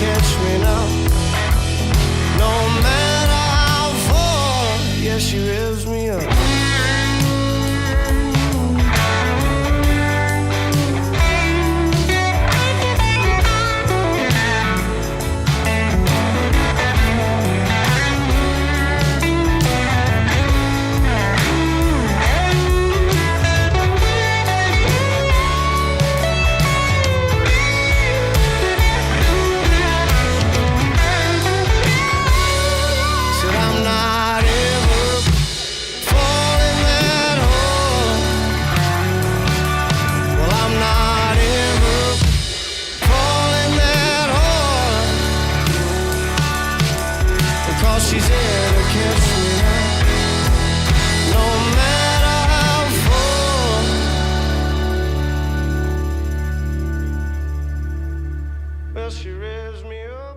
catch me now. No matter how far, yeah, she revs me up. Said I'm not ever falling that hard. Well, I'm not ever falling that hard. Because she's there to catch me now. No matter how far. Well, she revs me up.